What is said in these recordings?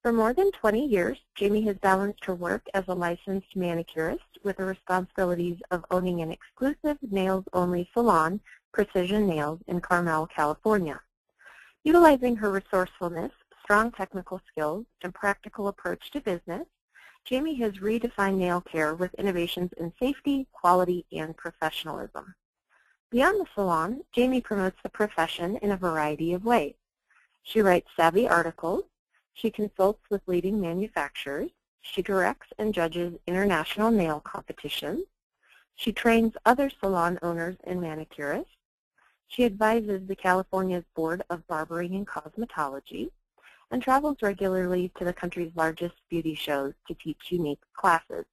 For more than 20 years, Jaime has balanced her work as a licensed manicurist with the responsibilities of owning an exclusive nails-only salon, Precision Nails, in Carmel, California. Utilizing her resourcefulness, strong technical skills, and practical approach to business, Jaime has redefined nail care with innovations in safety, quality, and professionalism. Beyond the salon, Jaime promotes the profession in a variety of ways. She writes savvy articles, she consults with leading manufacturers, she directs and judges international nail competitions, she trains other salon owners and manicurists, she advises the California's Board of Barbering and Cosmetology, and travels regularly to the country's largest beauty shows to teach unique classes.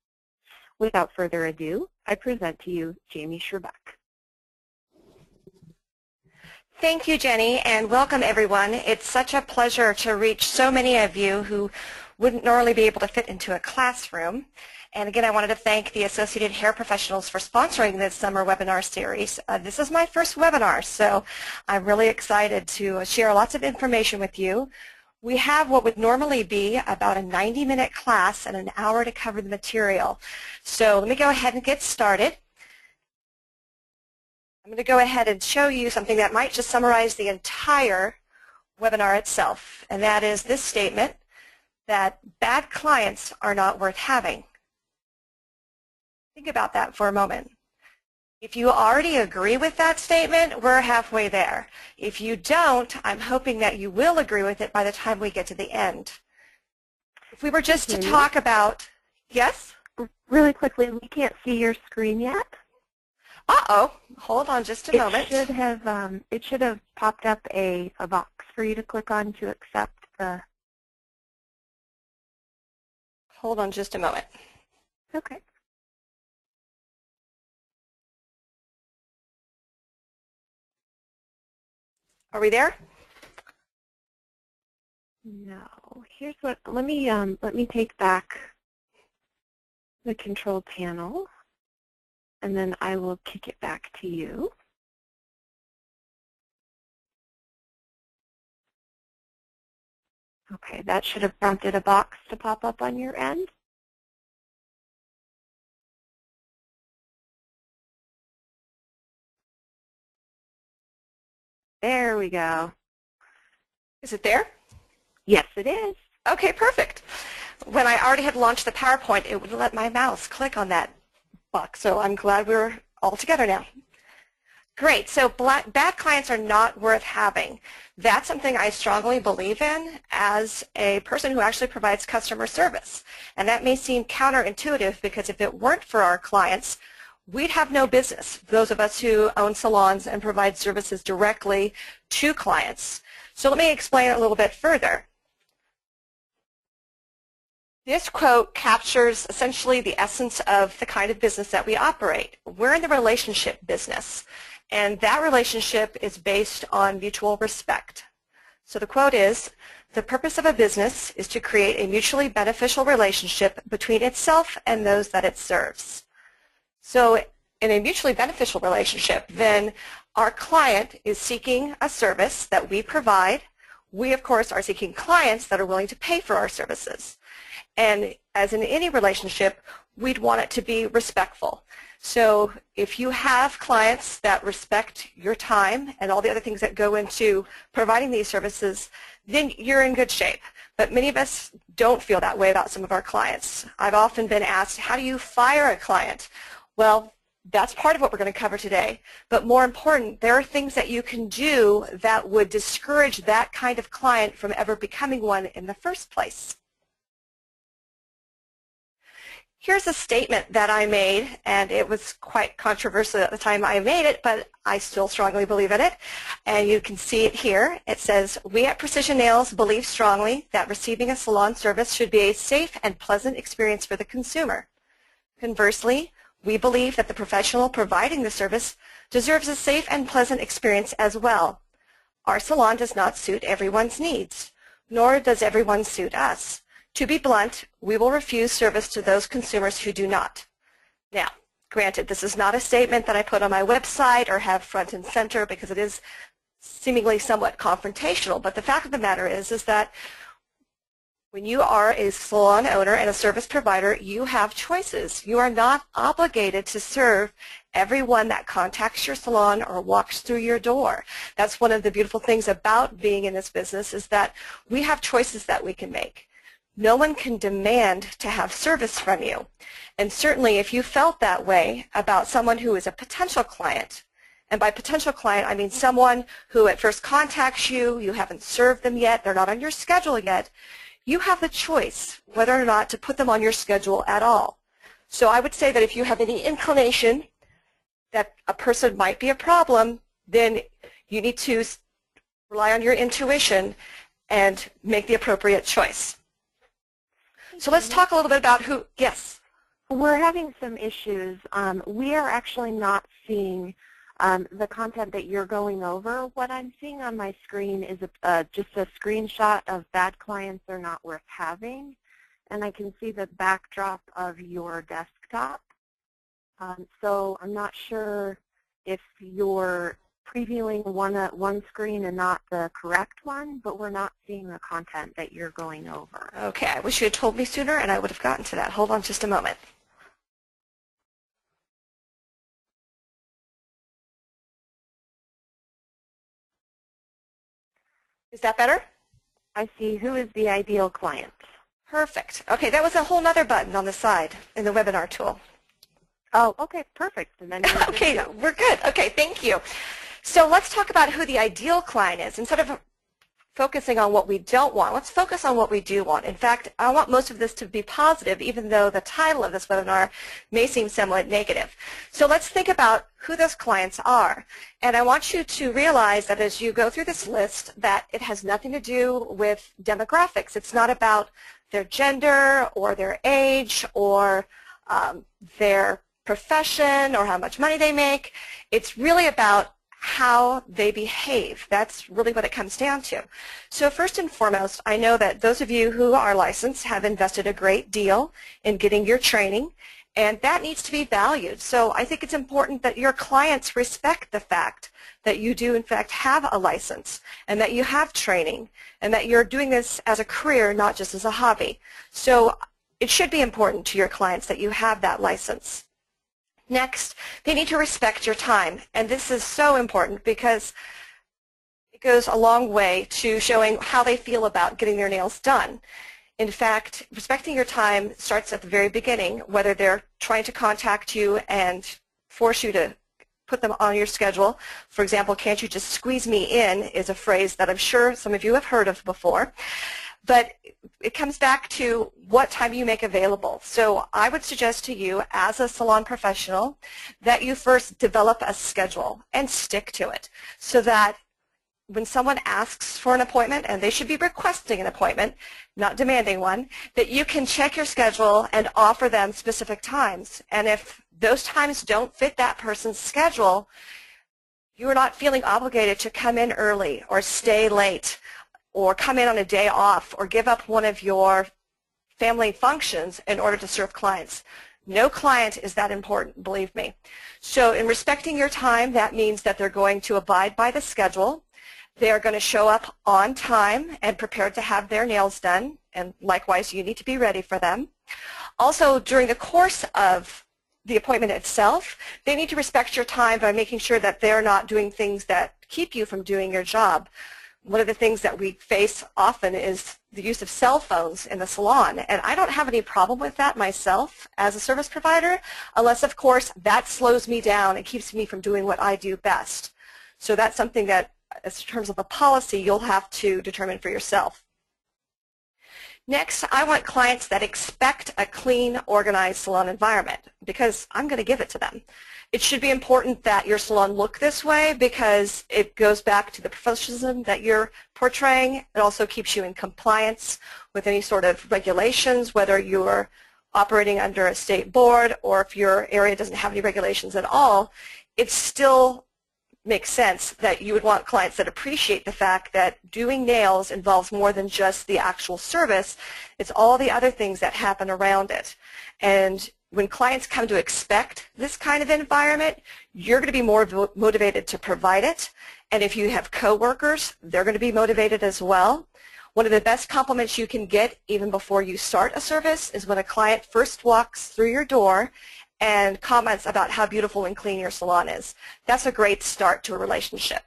Without further ado, I present to you Jaime Schrabeck. Thank you, Jenny, and welcome everyone. It's such a pleasure to reach so many of you who wouldn't normally be able to fit into a classroom. And again, I wanted to thank the Associated Hair Professionals for sponsoring this summer webinar series. This is my first webinar, so I'm really excited to share lots of information with you. We have what would normally be about a 90-minute class and an hour to cover the material. So let me go ahead and get started. I'm going to go ahead and show you something that might just summarize the entire webinar itself, and that is this statement that bad clients are not worth having. Think about that for a moment. If you already agree with that statement, we're halfway there. If you don't, I'm hoping that you will agree with it by the time we get to the end. If we were just to talk about, yes? Really quickly, we can't see your screen yet. Uh-oh, hold on just a moment. It should have popped up a box for you to click on to accept the... Hold on just a moment. Okay. Are we there? No. Here's what. Let me take back the control panel, and then I will kick it back to you. Okay, that should have prompted a box to pop up on your end. There we go. Is it there? Yes, it is. Okay, perfect. When I already had launched the PowerPoint, it wouldn't let my mouse click on that box, so I'm glad we're all together now. Great, so bad clients are not worth having. That's something I strongly believe in as a person who actually provides customer service. And that may seem counterintuitive because if it weren't for our clients, we'd have no business, those of us who own salons and provide services directly to clients. So let me explain it a little bit further. This quote captures essentially the essence of the kind of business that we operate. We're in the relationship business, and that relationship is based on mutual respect. So the quote is, "The purpose of a business is to create a mutually beneficial relationship between itself and those that it serves." So in a mutually beneficial relationship, then our client is seeking a service that we provide. We, of course, are seeking clients that are willing to pay for our services. And as in any relationship, we'd want it to be respectful. So if you have clients that respect your time and all the other things that go into providing these services, then you're in good shape. But many of us don't feel that way about some of our clients. I've often been asked, how do you fire a client? Well, that's part of what we're going to cover today. But more important, there are things that you can do that would discourage that kind of client from ever becoming one in the first place. Here's a statement that I made, and it was quite controversial at the time I made it, but I still strongly believe in it. And you can see it here. It says, "We at Precision Nails believe strongly that receiving a salon service should be a safe and pleasant experience for the consumer. Conversely, we believe that the professional providing the service deserves a safe and pleasant experience as well. Our salon does not suit everyone's needs, nor does everyone suit us. To be blunt, we will refuse service to those consumers who do not." Now, granted, this is not a statement that I put on my website or have front and center because it is seemingly somewhat confrontational, but the fact of the matter is that When you are a salon owner and a service provider, you have choices. You are not obligated to serve everyone that contacts your salon or walks through your door. That's one of the beautiful things about being in this business, is that we have choices that we can make. No one can demand to have service from you. And certainly if you felt that way about someone who is a potential client, and by potential client I mean someone who at first contacts you, you haven't served them yet, they're not on your schedule yet, you have the choice whether or not to put them on your schedule at all. So I would say that if you have any inclination that a person might be a problem, then you need to rely on your intuition and make the appropriate choice. So let's talk a little bit about who, yes? We're having some issues. We are actually not seeing the content that you're going over. What I'm seeing on my screen is just a screenshot of bad clients are not worth having, and I can see the backdrop of your desktop. So I'm not sure if you're previewing one screen and not the correct one, but we're not seeing the content that you're going over. Okay, I wish you had told me sooner and I would have gotten to that. Hold on just a moment. Is that better? I see. Who is the ideal client? Perfect. Okay, that was a whole other button on the side in the webinar tool. Oh, okay, perfect. And then okay, we're good. Okay, thank you. So let's talk about who the ideal client is. Instead of focusing on what we don't want, let's focus on what we do want. In fact, I want most of this to be positive, even though the title of this webinar may seem somewhat negative. So let's think about who those clients are. And I want you to realize that as you go through this list, that it has nothing to do with demographics. It's not about their gender or their age or their profession or how much money they make. It's really about how they behave. That's really what it comes down to. So first and foremost, I know that those of you who are licensed have invested a great deal in getting your training, and that needs to be valued. So I think it's important that your clients respect the fact that you do in fact have a license and that you have training and that you're doing this as a career, not just as a hobby. So it should be important to your clients that you have that license. Next, they need to respect your time, and this is so important because it goes a long way to showing how they feel about getting their nails done. In fact, respecting your time starts at the very beginning, whether they're trying to contact you and force you to put them on your schedule. For example, "Can't you just squeeze me in?" is a phrase that I'm sure some of you have heard of before. But it comes back to what time you make available. So I would suggest to you as a salon professional that you first develop a schedule and stick to it so that when someone asks for an appointment, and they should be requesting an appointment, not demanding one, that you can check your schedule and offer them specific times. And if those times don't fit that person's schedule, you are not feeling obligated to come in early or stay late or come in on a day off or give up one of your family functions in order to serve clients. No client is that important, believe me. So in respecting your time, that means that they're going to abide by the schedule. They are going to show up on time and prepared to have their nails done, and likewise you need to be ready for them. Also, during the course of the appointment itself, they need to respect your time by making sure that they're not doing things that keep you from doing your job. One of the things that we face often is the use of cell phones in the salon, and I don't have any problem with that myself as a service provider, unless, of course, that slows me down and keeps me from doing what I do best. So that's something that, in terms of a policy, you'll have to determine for yourself. Next, I want clients that expect a clean, organized salon environment because I'm going to give it to them. It should be important that your salon look this way because it goes back to the professionalism that you're portraying. It also keeps you in compliance with any sort of regulations, whether you're operating under a state board or if your area doesn't have any regulations at all. It still makes sense that you would want clients that appreciate the fact that doing nails involves more than just the actual service. It's all the other things that happen around it. And when clients come to expect this kind of environment, you're going to be more motivated to provide it. And if you have coworkers, they're going to be motivated as well. One of the best compliments you can get even before you start a service is when a client first walks through your door and comments about how beautiful and clean your salon is. That's a great start to a relationship.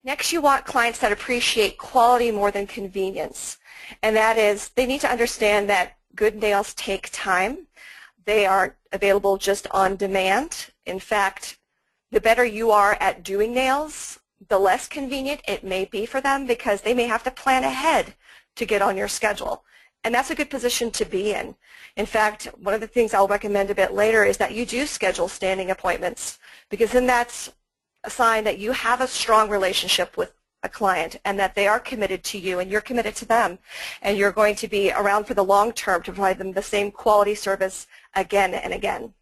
Next, you want clients that appreciate quality more than convenience, and that is they need to understand that good nails take time. They aren't available just on demand. In fact, the better you are at doing nails, the less convenient it may be for them because they may have to plan ahead to get on your schedule. And that's a good position to be in. In fact, one of the things I'll recommend a bit later is that you do schedule standing appointments, because then that's a sign that you have a strong relationship with a client and that they are committed to you and you're committed to them, and you're going to be around for the long term to provide them the same quality service again and again.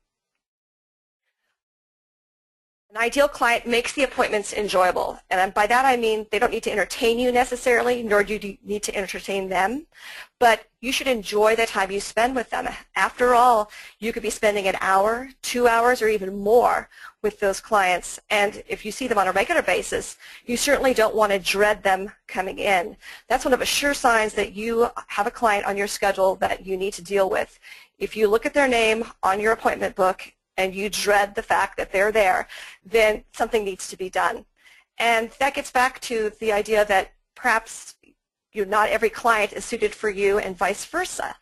An ideal client makes the appointments enjoyable, and by that I mean they don't need to entertain you necessarily, nor do you need to entertain them, but you should enjoy the time you spend with them. After all, you could be spending an hour, 2 hours, or even more with those clients, and if you see them on a regular basis, you certainly don't want to dread them coming in. That's one of the sure signs that you have a client on your schedule that you need to deal with. If you look at their name on your appointment book and you dread the fact that they're there, then something needs to be done. And that gets back to the idea that perhaps not every client is suited for you and vice versa.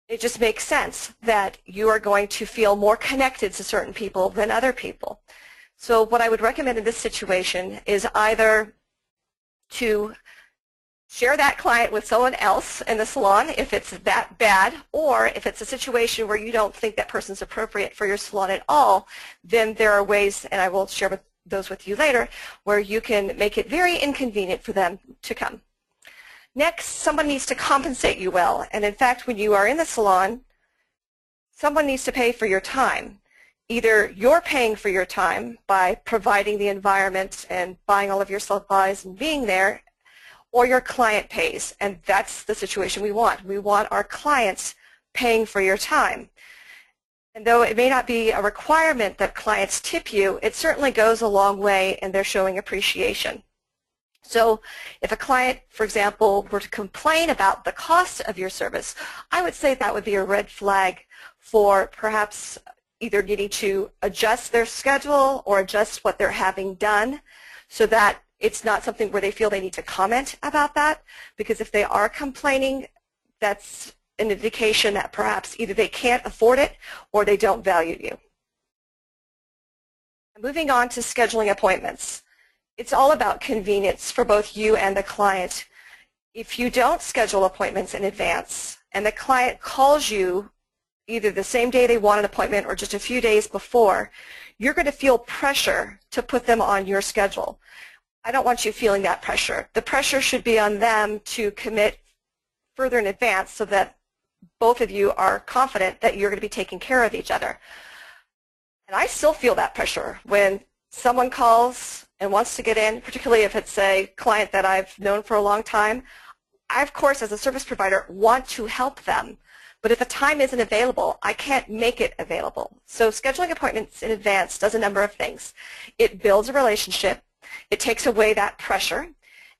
It just makes sense that you are going to feel more connected to certain people than other people. So what I would recommend in this situation is either to share that client with someone else in the salon if it's that bad, or if it's a situation where you don't think that person's appropriate for your salon at all, then there are ways, and I will share those with you later, where you can make it very inconvenient for them to come. Next, someone needs to compensate you well, and in fact, when you are in the salon, someone needs to pay for your time. Either you're paying for your time by providing the environment and buying all of your supplies and being there, or your client pays, and that's the situation we want. We want our clients paying for your time. And though it may not be a requirement that clients tip you, it certainly goes a long way in their showing appreciation. So if a client, for example, were to complain about the cost of your service, I would say that would be a red flag for perhaps either needing to adjust their schedule or adjust what they're having done so that it's not something where they feel they need to comment about that, because if they are complaining, that's an indication that perhaps either they can't afford it or they don't value you. Moving on to scheduling appointments. It's all about convenience for both you and the client. If you don't schedule appointments in advance and the client calls you either the same day they want an appointment or just a few days before, you're going to feel pressure to put them on your schedule. I don't want you feeling that pressure. The pressure should be on them to commit further in advance so that both of you are confident that you're going to be taking care of each other. And I still feel that pressure when someone calls and wants to get in, particularly if it's a client that I've known for a long time. I, of course, as a service provider, want to help them. But if the time isn't available, I can't make it available. So scheduling appointments in advance does a number of things. It builds a relationship. It takes away that pressure,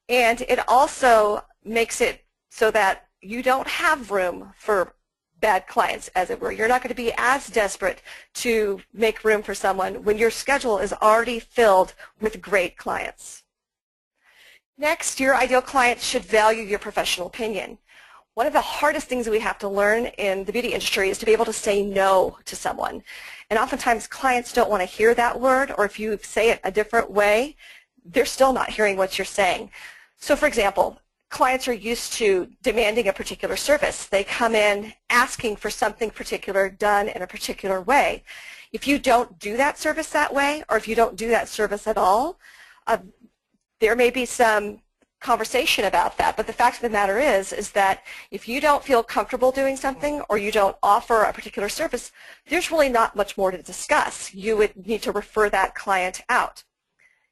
and it also makes it so that you don't have room for bad clients, as it were. You're not going to be as desperate to make room for someone when your schedule is already filled with great clients. Next, your ideal client should value your professional opinion. One of the hardest things we have to learn in the beauty industry is to be able to say no to someone. And oftentimes clients don't want to hear that word, or if you say it a different way, they're still not hearing what you're saying. So for example, clients are used to demanding a particular service. They come in asking for something particular done in a particular way. If you don't do that service that way, or if you don't do that service at all, there may be some conversation about that, but the fact of the matter is that if you don't feel comfortable doing something or you don't offer a particular service, there's really not much more to discuss. You would need to refer that client out.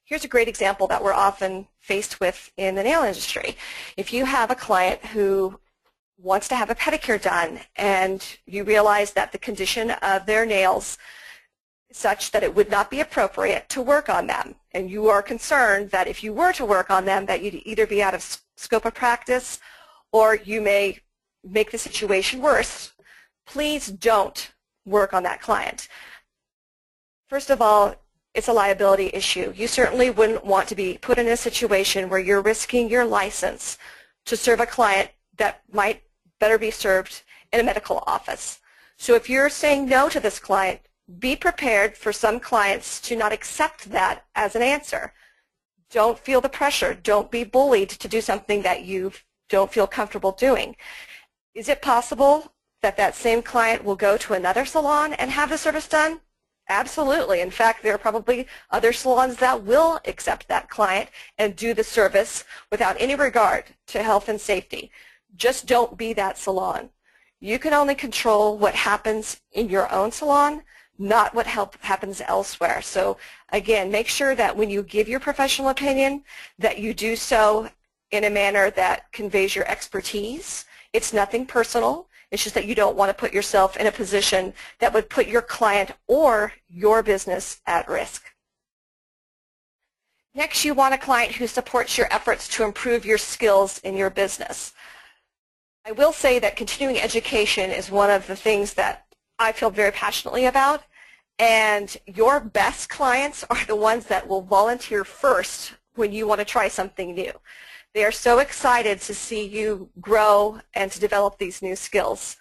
Here's a great example that we're often faced with in the nail industry. If you have a client who wants to have a pedicure done and you realize that the condition of their nails is such that it would not be appropriate to work on them, and you are concerned that if you were to work on them that you'd either be out of scope of practice, or you may make the situation worse. Please don't work on that client. First of all, it's a liability issue. You certainly wouldn't want to be put in a situation where you're risking your license to serve a client that might better be served in a medical office. So if you're saying no to this client, be prepared for some clients to not accept that as an answer. Don't feel the pressure. Don't be bullied to do something that you don't feel comfortable doing. Is it possible that that same client will go to another salon and have the service done? Absolutely. In fact, there are probably other salons that will accept that client and do the service without any regard to health and safety. Just don't be that salon. You can only control what happens in your own salon, not what happens elsewhere. So again, make sure that when you give your professional opinion that you do so in a manner that conveys your expertise. It's nothing personal. It's just that you don't want to put yourself in a position that would put your client or your business at risk. Next, you want a client who supports your efforts to improve your skills in your business. I will say that continuing education is one of the things that I feel very passionately about, and your best clients are the ones that will volunteer first when you want to try something new. They are so excited to see you grow and to develop these new skills.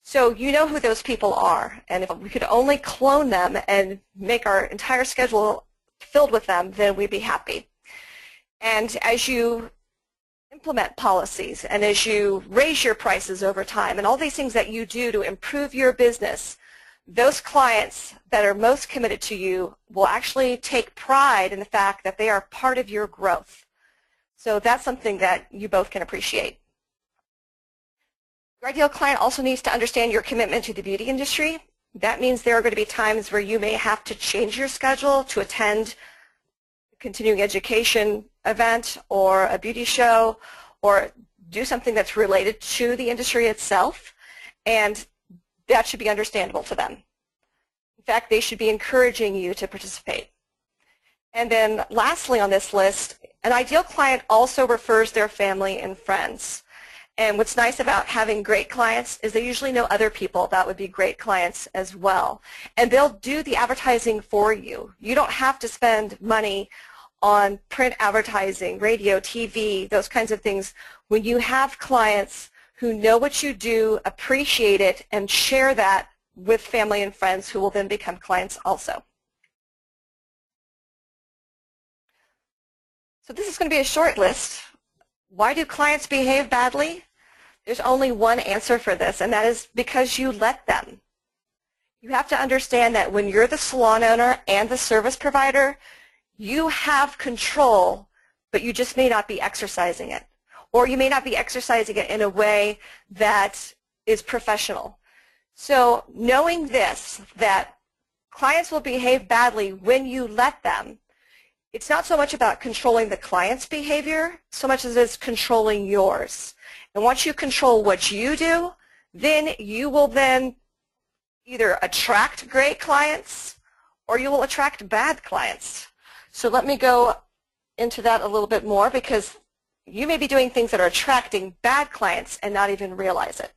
So you know who those people are, and if we could only clone them and make our entire schedule filled with them, then we'd be happy. And as you implement policies and as you raise your prices over time and all these things that you do to improve your business, those clients that are most committed to you will actually take pride in the fact that they are part of your growth. So that's something that you both can appreciate. Your ideal client also needs to understand your commitment to the beauty industry. That means there are going to be times where you may have to change your schedule to attend a continuing education event or a beauty show or do something that's related to the industry itself, and that should be understandable to them. In fact, they should be encouraging you to participate. And then lastly on this list, an ideal client also refers their family and friends. And what's nice about having great clients is they usually know other people that would be great clients as well. And they'll do the advertising for you. You don't have to spend money on print advertising, radio, TV, those kinds of things. When you have clients who know what you do, appreciate it, and share that with family and friends who will then become clients also. So this is going to be a short list. Why do clients behave badly? There's only one answer for this, and that is because you let them. You have to understand that when you're the salon owner and the service provider, you have control, but you just may not be exercising it. Or you may not be exercising it in a way that is professional. So knowing this, that clients will behave badly when you let them, it's not so much about controlling the client's behavior, so much as it's controlling yours. And once you control what you do, then you will then either attract great clients or you will attract bad clients. So let me go into that a little bit more, because you may be doing things that are attracting bad clients and not even realize it.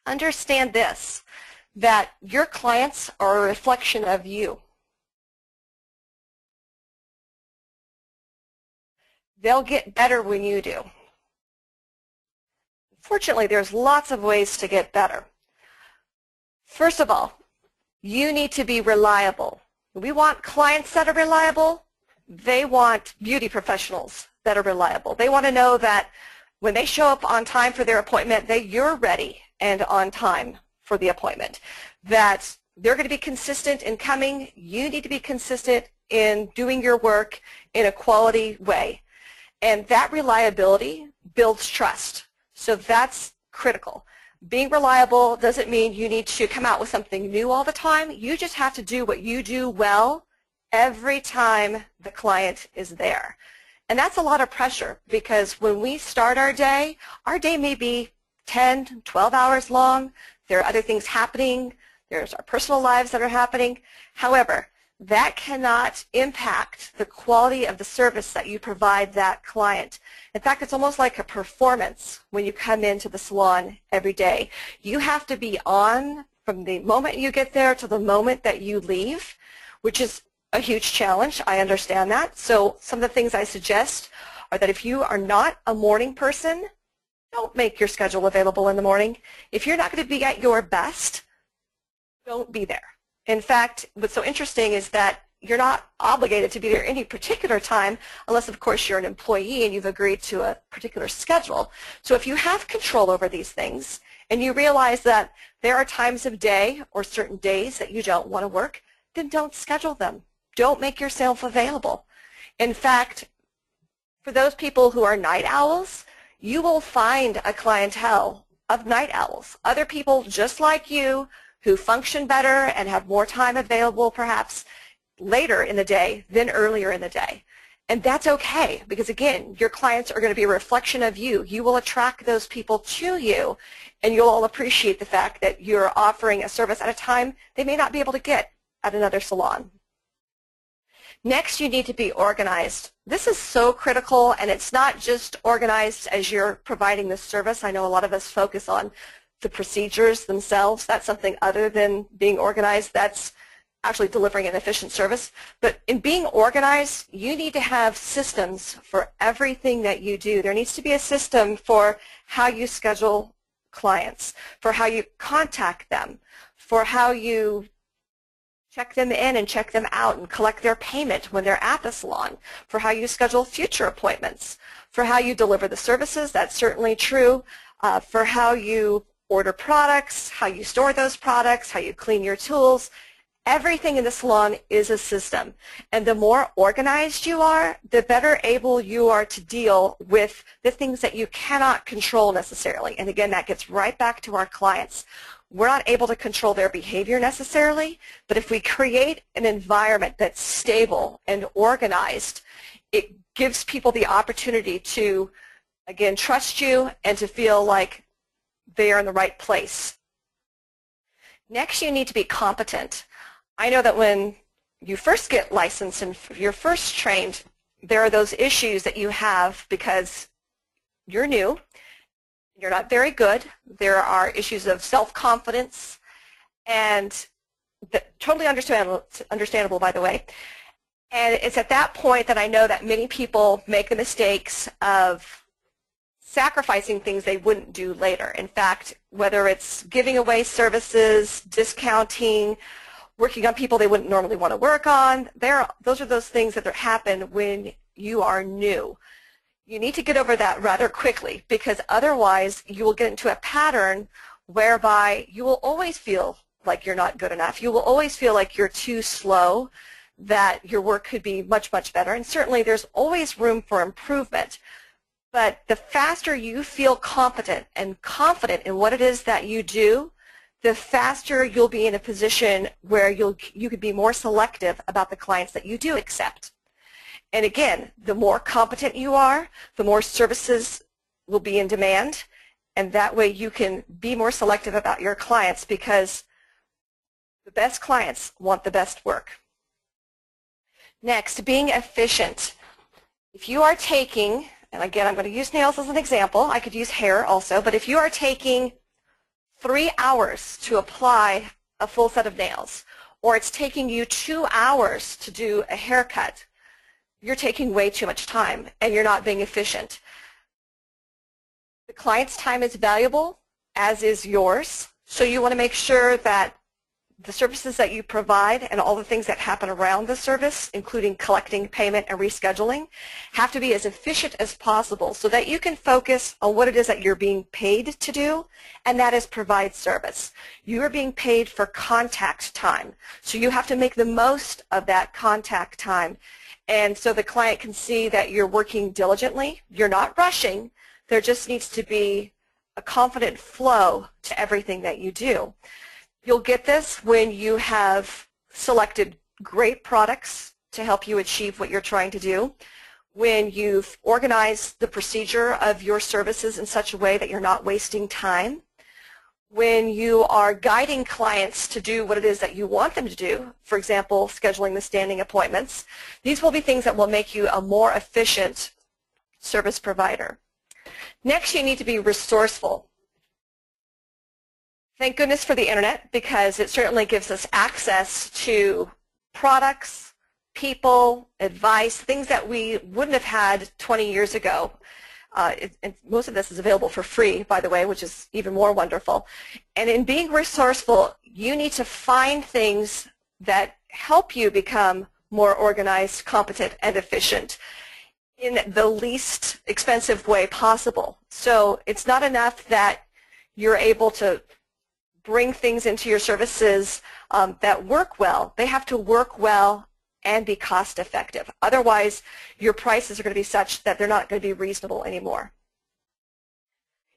Understand this, that your clients are a reflection of you. They'll get better when you do. Fortunately, there's lots of ways to get better. First of all, you need to be reliable. We want clients that are reliable. They want beauty professionals that are reliable. They want to know that when they show up on time for their appointment, that you're ready and on time for the appointment. That they're going to be consistent in coming. You need to be consistent in doing your work in a quality way. And that reliability builds trust. So that's critical. Being reliable doesn't mean you need to come out with something new all the time. You just have to do what you do well every time the client is there. And that's a lot of pressure, because when we start our day may be 10, 12 hours long. There are other things happening. There's our personal lives that are happening. However, that cannot impact the quality of the service that you provide that client. In fact, it's almost like a performance when you come into the salon every day. You have to be on from the moment you get there to the moment that you leave, which is a huge challenge. I understand that. So some of the things I suggest are that if you are not a morning person, don't make your schedule available in the morning. If you're not going to be at your best, don't be there. In fact, what's so interesting is that you're not obligated to be there any particular time unless, of course, you're an employee and you've agreed to a particular schedule. So if you have control over these things and you realize that there are times of day or certain days that you don't want to work, then don't schedule them. Don't make yourself available. In fact, for those people who are night owls, you will find a clientele of night owls, other people just like you who function better and have more time available perhaps later in the day than earlier in the day. And that's okay because, again, your clients are going to be a reflection of you. You will attract those people to you, and you'll all appreciate the fact that you're offering a service at a time they may not be able to get at another salon. Next, you need to be organized. This is so critical, and it's not just organized as you're providing the service. I know a lot of us focus on the procedures themselves. That's something other than being organized. That's actually delivering an efficient service. But in being organized, you need to have systems for everything that you do. There needs to be a system for how you schedule clients, for how you contact them, for how you check them in and check them out and collect their payment when they're at the salon, for how you schedule future appointments, for how you deliver the services. That's certainly true. For how you order products, how you store those products, how you clean your tools. Everything in the salon is a system. And the more organized you are, the better able you are to deal with the things that you cannot control necessarily. And again, that gets right back to our clients. We're not able to control their behavior necessarily, but if we create an environment that's stable and organized, it gives people the opportunity to, again, trust you and to feel like they are in the right place. Next, you need to be competent. I know that when you first get licensed and you're first trained, there are those issues that you have because you're new, you're not very good. There are issues of self-confidence, and totally understandable, by the way. And it's at that point that I know that many people make the mistakes of sacrificing things they wouldn't do later. In fact, whether it's giving away services, discounting, working on people they wouldn't normally want to work on, those are those things that happen when you are new. You need to get over that rather quickly because otherwise you will get into a pattern whereby you will always feel like you're not good enough. You will always feel like you're too slow, that your work could be much, much better. And certainly there's always room for improvement. But the faster you feel competent and confident in what it is that you do, the faster you'll be in a position where you could be more selective about the clients that you do accept. And again, the more competent you are, the more services will be in demand, and that way you can be more selective about your clients because the best clients want the best work. Next, being efficient. If you are taking, and again, I'm going to use nails as an example. I could use hair also, but if you are taking 3 hours to apply a full set of nails, or it's taking you 2 hours to do a haircut, you're taking way too much time and you're not being efficient. The client's time is valuable, as is yours, so you want to make sure that the services that you provide and all the things that happen around the service, including collecting payment and rescheduling, have to be as efficient as possible so that you can focus on what it is that you're being paid to do, and that is provide service. You are being paid for contact time, so you have to make the most of that contact time. And so the client can see that you're working diligently, you're not rushing, there just needs to be a confident flow to everything that you do. You'll get this when you have selected great products to help you achieve what you're trying to do, when you've organized the procedure of your services in such a way that you're not wasting time, when you are guiding clients to do what it is that you want them to do, for example, scheduling the standing appointments, these will be things that will make you a more efficient service provider. Next, you need to be resourceful. Thank goodness for the internet, because it certainly gives us access to products, people, advice, things that we wouldn't have had 20 years ago. And most of this is available for free, by the way, which is even more wonderful. And in being resourceful, you need to find things that help you become more organized, competent, and efficient in the least expensive way possible. So it's not enough that you're able to bring things into your services that work well. They have to work well and be cost effective. Otherwise, your prices are going to be such that they're not going to be reasonable anymore.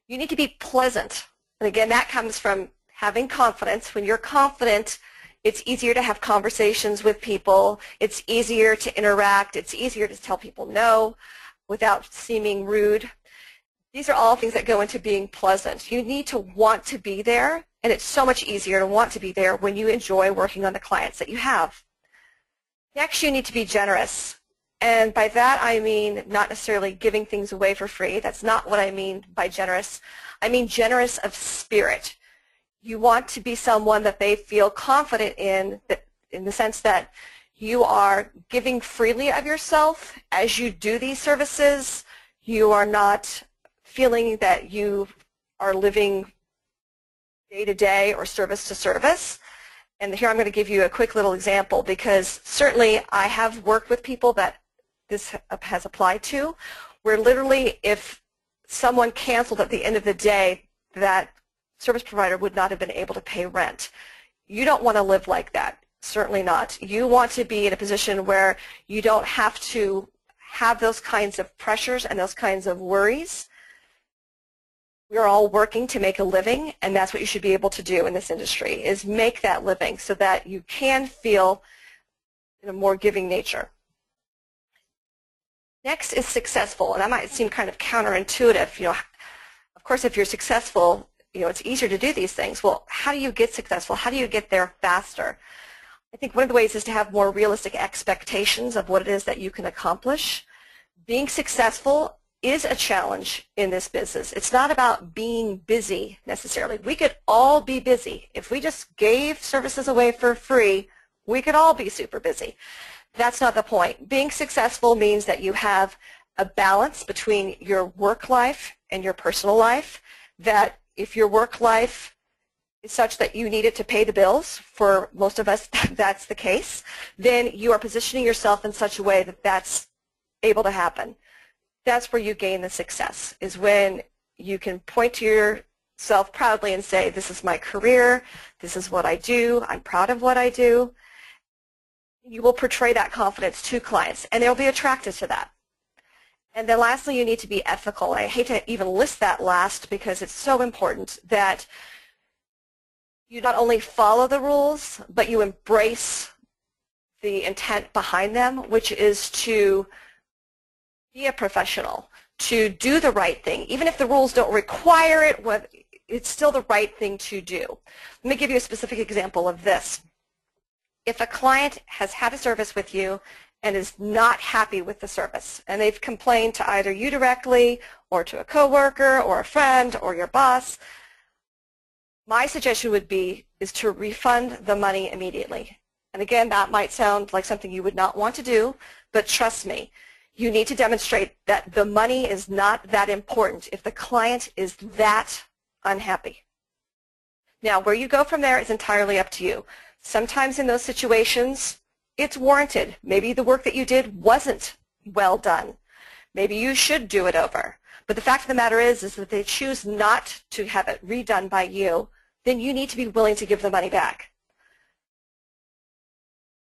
You need to be pleasant. And again, that comes from having confidence. When you're confident, it's easier to have conversations with people. It's easier to interact. It's easier to tell people no without seeming rude. These are all things that go into being pleasant. You need to want to be there, and it's so much easier to want to be there when you enjoy working on the clients that you have. Next, you need to be generous. And by that, I mean not necessarily giving things away for free. That's not what I mean by generous. I mean generous of spirit. You want to be someone that they feel confident in the sense that you are giving freely of yourself as you do these services. You are not feeling that you are living day to day or service to service. And here I'm going to give you a quick little example, because certainly I have worked with people that this has applied to, where literally if someone canceled at the end of the day, that service provider would not have been able to pay rent. You don't want to live like that. Certainly not. You want to be in a position where you don't have to have those kinds of pressures and those kinds of worries. We're all working to make a living, and that's what you should be able to do in this industry, is make that living so that you can feel in a more giving nature. Next is successful, and that might seem kind of counterintuitive. Of course, if you're successful, it's easier to do these things. Well, how do you get successful? How do you get there faster? I think one of the ways is to have more realistic expectations of what it is that you can accomplish. Being successful is a challenge in this business. It's not about being busy necessarily. We could all be busy. If we just gave services away for free, we could all be super busy. That's not the point. Being successful means that you have a balance between your work life and your personal life, that if your work life is such that you need it to pay the bills, for most of us that's the case, then you are positioning yourself in such a way that that's able to happen. That's where you gain the success, is when you can point to yourself proudly and say, this is my career, this is what I do, I'm proud of what I do. You will portray that confidence to clients, and they'll be attracted to that. And then lastly, you need to be ethical. I hate to even list that last because it's so important that you not only follow the rules, but you embrace the intent behind them, which is to be a professional, to do the right thing. Even if the rules don't require it, it's still the right thing to do. Let me give you a specific example of this. If a client has had a service with you and is not happy with the service, and they've complained to either you directly or to a coworker or a friend or your boss, my suggestion would be is to refund the money immediately. And again, that might sound like something you would not want to do, but trust me, you need to demonstrate that the money is not that important if the client is that unhappy. Now, where you go from there is entirely up to you. Sometimes in those situations, it's warranted. Maybe the work that you did wasn't well done. Maybe you should do it over. But the fact of the matter is that they choose not to have it redone by you, then you need to be willing to give the money back.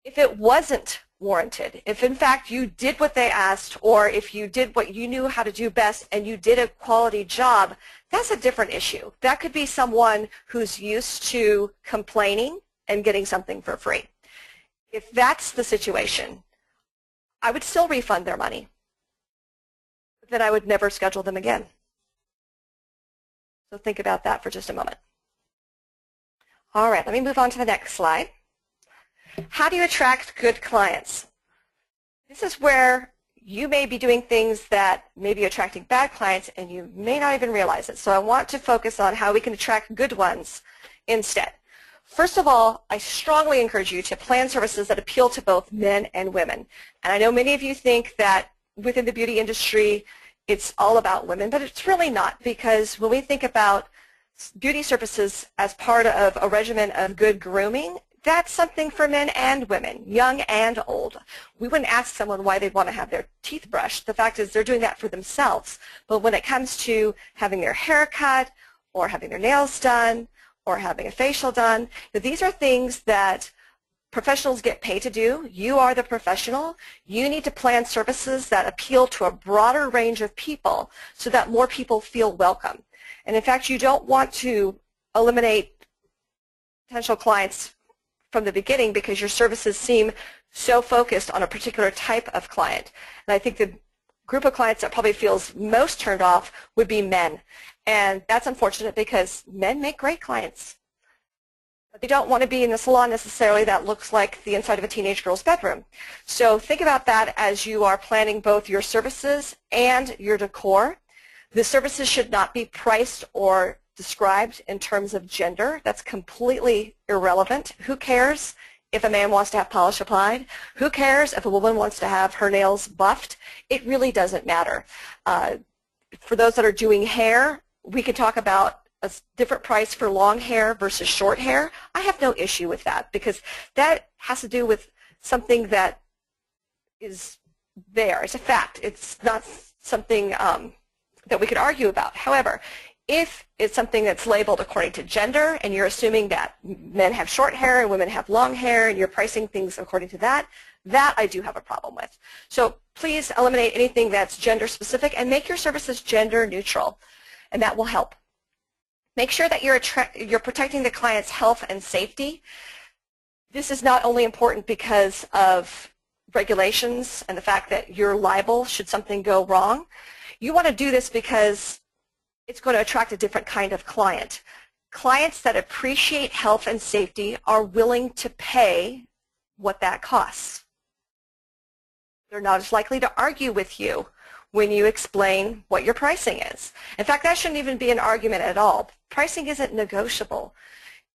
If it wasn't warranted, if in fact you did what they asked, or if you did what you knew how to do best and you did a quality job, that's a different issue. That could be someone who's used to complaining and getting something for free. If that's the situation, I would still refund their money. Then I would never schedule them again. So think about that for just a moment. All right, let me move on to the next slide. How do you attract good clients? This is where you may be doing things that may be attracting bad clients and you may not even realize it. So I want to focus on how we can attract good ones instead. First of all, I strongly encourage you to plan services that appeal to both men and women. And I know many of you think that within the beauty industry it's all about women, but it's really not, because when we think about beauty services as part of a regimen of good grooming, that's something for men and women, young and old. We wouldn't ask someone why they'd want to have their teeth brushed. The fact is they're doing that for themselves. But when it comes to having their hair cut or having their nails done or having a facial done, these are things that professionals get paid to do. You are the professional. You need to plan services that appeal to a broader range of people so that more people feel welcome. And in fact, you don't want to eliminate potential clients from the beginning because your services seem so focused on a particular type of client. And I think the group of clients that probably feels most turned off would be men. And that's unfortunate because men make great clients. But they don't want to be in the salon necessarily that looks like the inside of a teenage girl's bedroom. So think about that as you are planning both your services and your decor. The services should not be priced or described in terms of gender. That's completely irrelevant. Who cares if a man wants to have polish applied? Who cares if a woman wants to have her nails buffed? It really doesn't matter. For those that are doing hair, we can talk about a different price for long hair versus short hair. I have no issue with that because that has to do with something that is there. It's a fact. It's not something that we could argue about. However, if it's something that's labeled according to gender and you're assuming that men have short hair and women have long hair and you're pricing things according to that, that I do have a problem with. So please eliminate anything that's gender specific and make your services gender neutral, and that will help. Make sure that you're protecting the client's health and safety. This is not only important because of regulations and the fact that you're liable should something go wrong. You want to do this because it's going to attract a different kind of client. Clients that appreciate health and safety are willing to pay what that costs. They're not as likely to argue with you when you explain what your pricing is. In fact, that shouldn't even be an argument at all. Pricing isn't negotiable.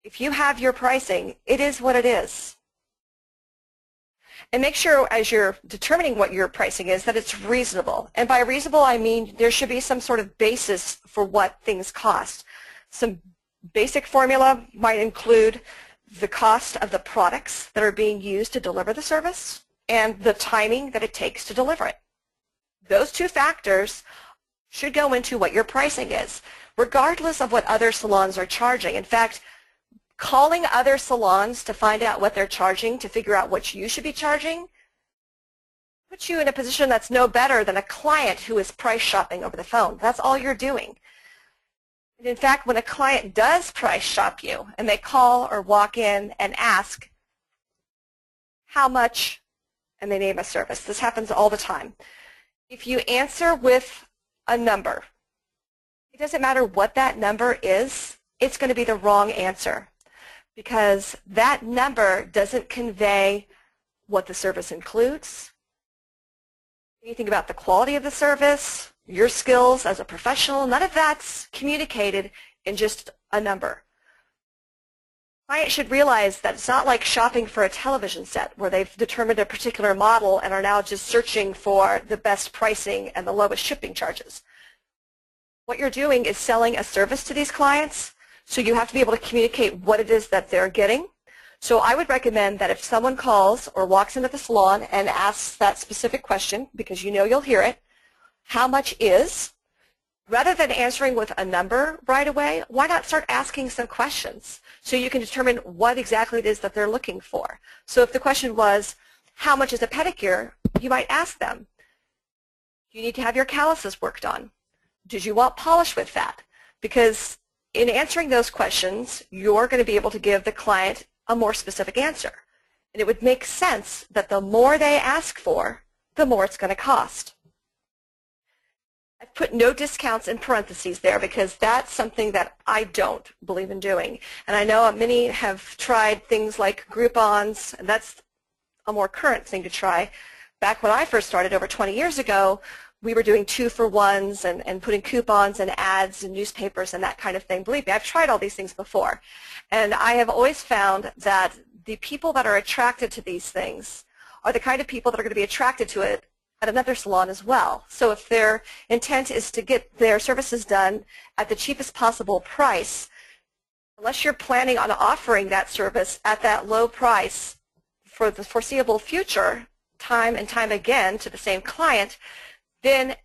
If you have your pricing, it is what it is. And make sure as you're determining what your pricing is that it's reasonable. And by reasonable, I mean there should be some sort of basis for what things cost. Some basic formula might include the cost of the products that are being used to deliver the service and the timing that it takes to deliver it. Those two factors should go into what your pricing is, regardless of what other salons are charging. In fact, calling other salons to find out what they're charging, to figure out what you should be charging, puts you in a position that's no better than a client who is price shopping over the phone. That's all you're doing. And in fact, when a client does price shop you and they call or walk in and ask how much, and they name a service, this happens all the time. If you answer with a number, it doesn't matter what that number is, it's going to be the wrong answer because that number doesn't convey what the service includes, anything about the quality of the service, your skills as a professional. None of that's communicated in just a number. Clients should realize that it's not like shopping for a television set where they've determined a particular model and are now just searching for the best pricing and the lowest shipping charges. What you're doing is selling a service to these clients, so you have to be able to communicate what it is that they're getting. So I would recommend that if someone calls or walks into the salon and asks that specific question, because you know you'll hear it, how much is, rather than answering with a number right away, why not start asking some questions so you can determine what exactly it is that they're looking for. So if the question was, how much is a pedicure, you might ask them, do you need to have your calluses worked on? Did you want polish with that? Because in answering those questions, you're going to be able to give the client a more specific answer. And it would make sense that the more they ask for, the more it's going to cost. I've put no discounts in parentheses there because that's something that I don't believe in doing. And I know many have tried things like Groupons, and that's a more current thing to try. Back when I first started over 20 years ago, we were doing 2-for-1s and putting coupons and ads in newspapers and that kind of thing. Believe me, I've tried all these things before. And I have always found that the people that are attracted to these things are the kind of people that are going to be attracted to it at another salon as well. So if their intent is to get their services done at the cheapest possible price, unless you're planning on offering that service at that low price for the foreseeable future, time and time again to the same client, then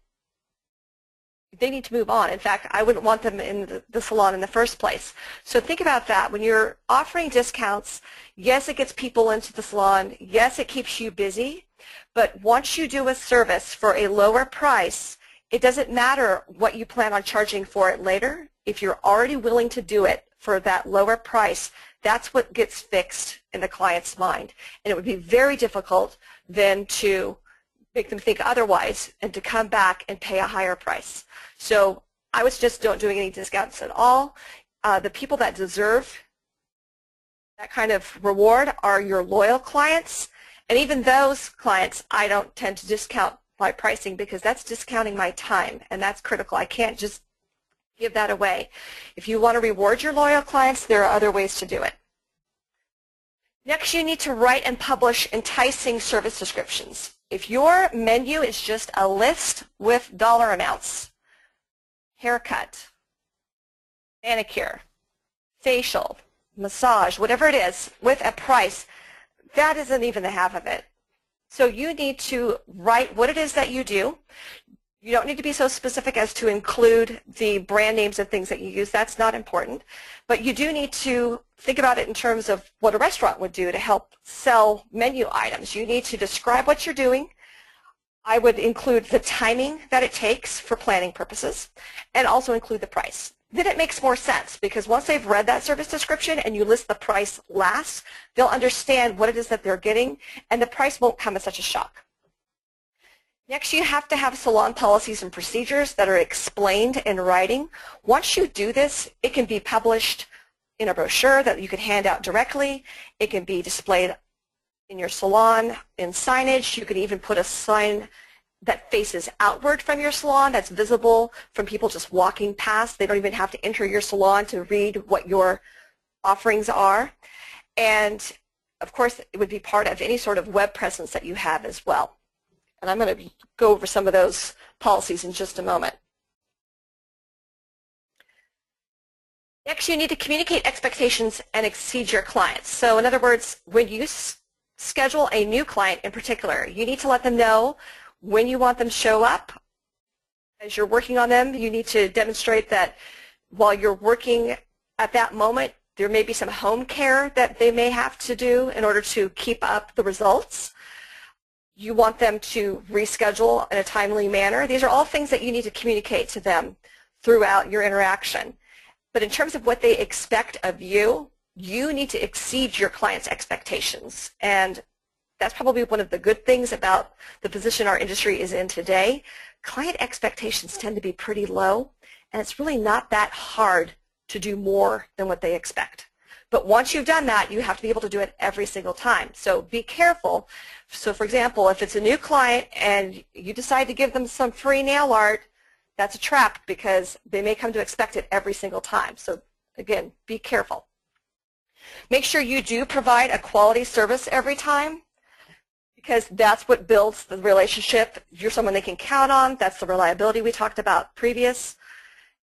they need to move on. In fact, I wouldn't want them in the salon in the first place. So think about that. When you're offering discounts, yes, it gets people into the salon. Yes, it keeps you busy. But once you do a service for a lower price, it doesn't matter what you plan on charging for it later. If you're already willing to do it for that lower price, that's what gets fixed in the client's mind. And it would be very difficult then to make them think otherwise and to come back and pay a higher price. So I would just don't doing any discounts at all. The people that deserve that kind of reward are your loyal clients. And even those clients, I don't tend to discount my pricing because that's discounting my time, and that's critical. I can't just give that away. If you want to reward your loyal clients, there are other ways to do it. Next, you need to write and publish enticing service descriptions. If your menu is just a list with dollar amounts, haircut, manicure, facial, massage, whatever it is, with a price, that isn't even the half of it. So you need to write what it is that you do. You don't need to be so specific as to include the brand names of things that you use. That's not important. But you do need to think about it in terms of what a restaurant would do to help sell menu items. You need to describe what you're doing. I would include the timing that it takes for planning purposes and also include the price. Then it makes more sense because once they've read that service description and you list the price last, they'll understand what it is that they're getting and the price won't come as such a shock. Next, you have to have salon policies and procedures that are explained in writing. Once you do this, it can be published in a brochure that you can hand out directly. It can be displayed in your salon, in signage. You can even put a sign that faces outward from your salon that's visible from people just walking past. They don't even have to enter your salon to read what your offerings are. And, of course, it would be part of any sort of web presence that you have as well. And I'm going to go over some of those policies in just a moment. Next, you need to communicate expectations and exceed your clients. So in other words, when you schedule a new client in particular, you need to let them know when you want them to show up. As you're working on them, you need to demonstrate that while you're working at that moment, there may be some home care that they may have to do in order to keep up the results. You want them to reschedule in a timely manner. These are all things that you need to communicate to them throughout your interaction. But in terms of what they expect of you, you need to exceed your client's expectations. And that's probably one of the good things about the position our industry is in today. Client expectations tend to be pretty low, and it's really not that hard to do more than what they expect. But once you've done that, you have to be able to do it every single time. So be careful. So for example, if it's a new client and you decide to give them some free nail art, that's a trap because they may come to expect it every single time. So again, be careful. Make sure you do provide a quality service every time because that's what builds the relationship. You're someone they can count on. That's the reliability we talked about previous.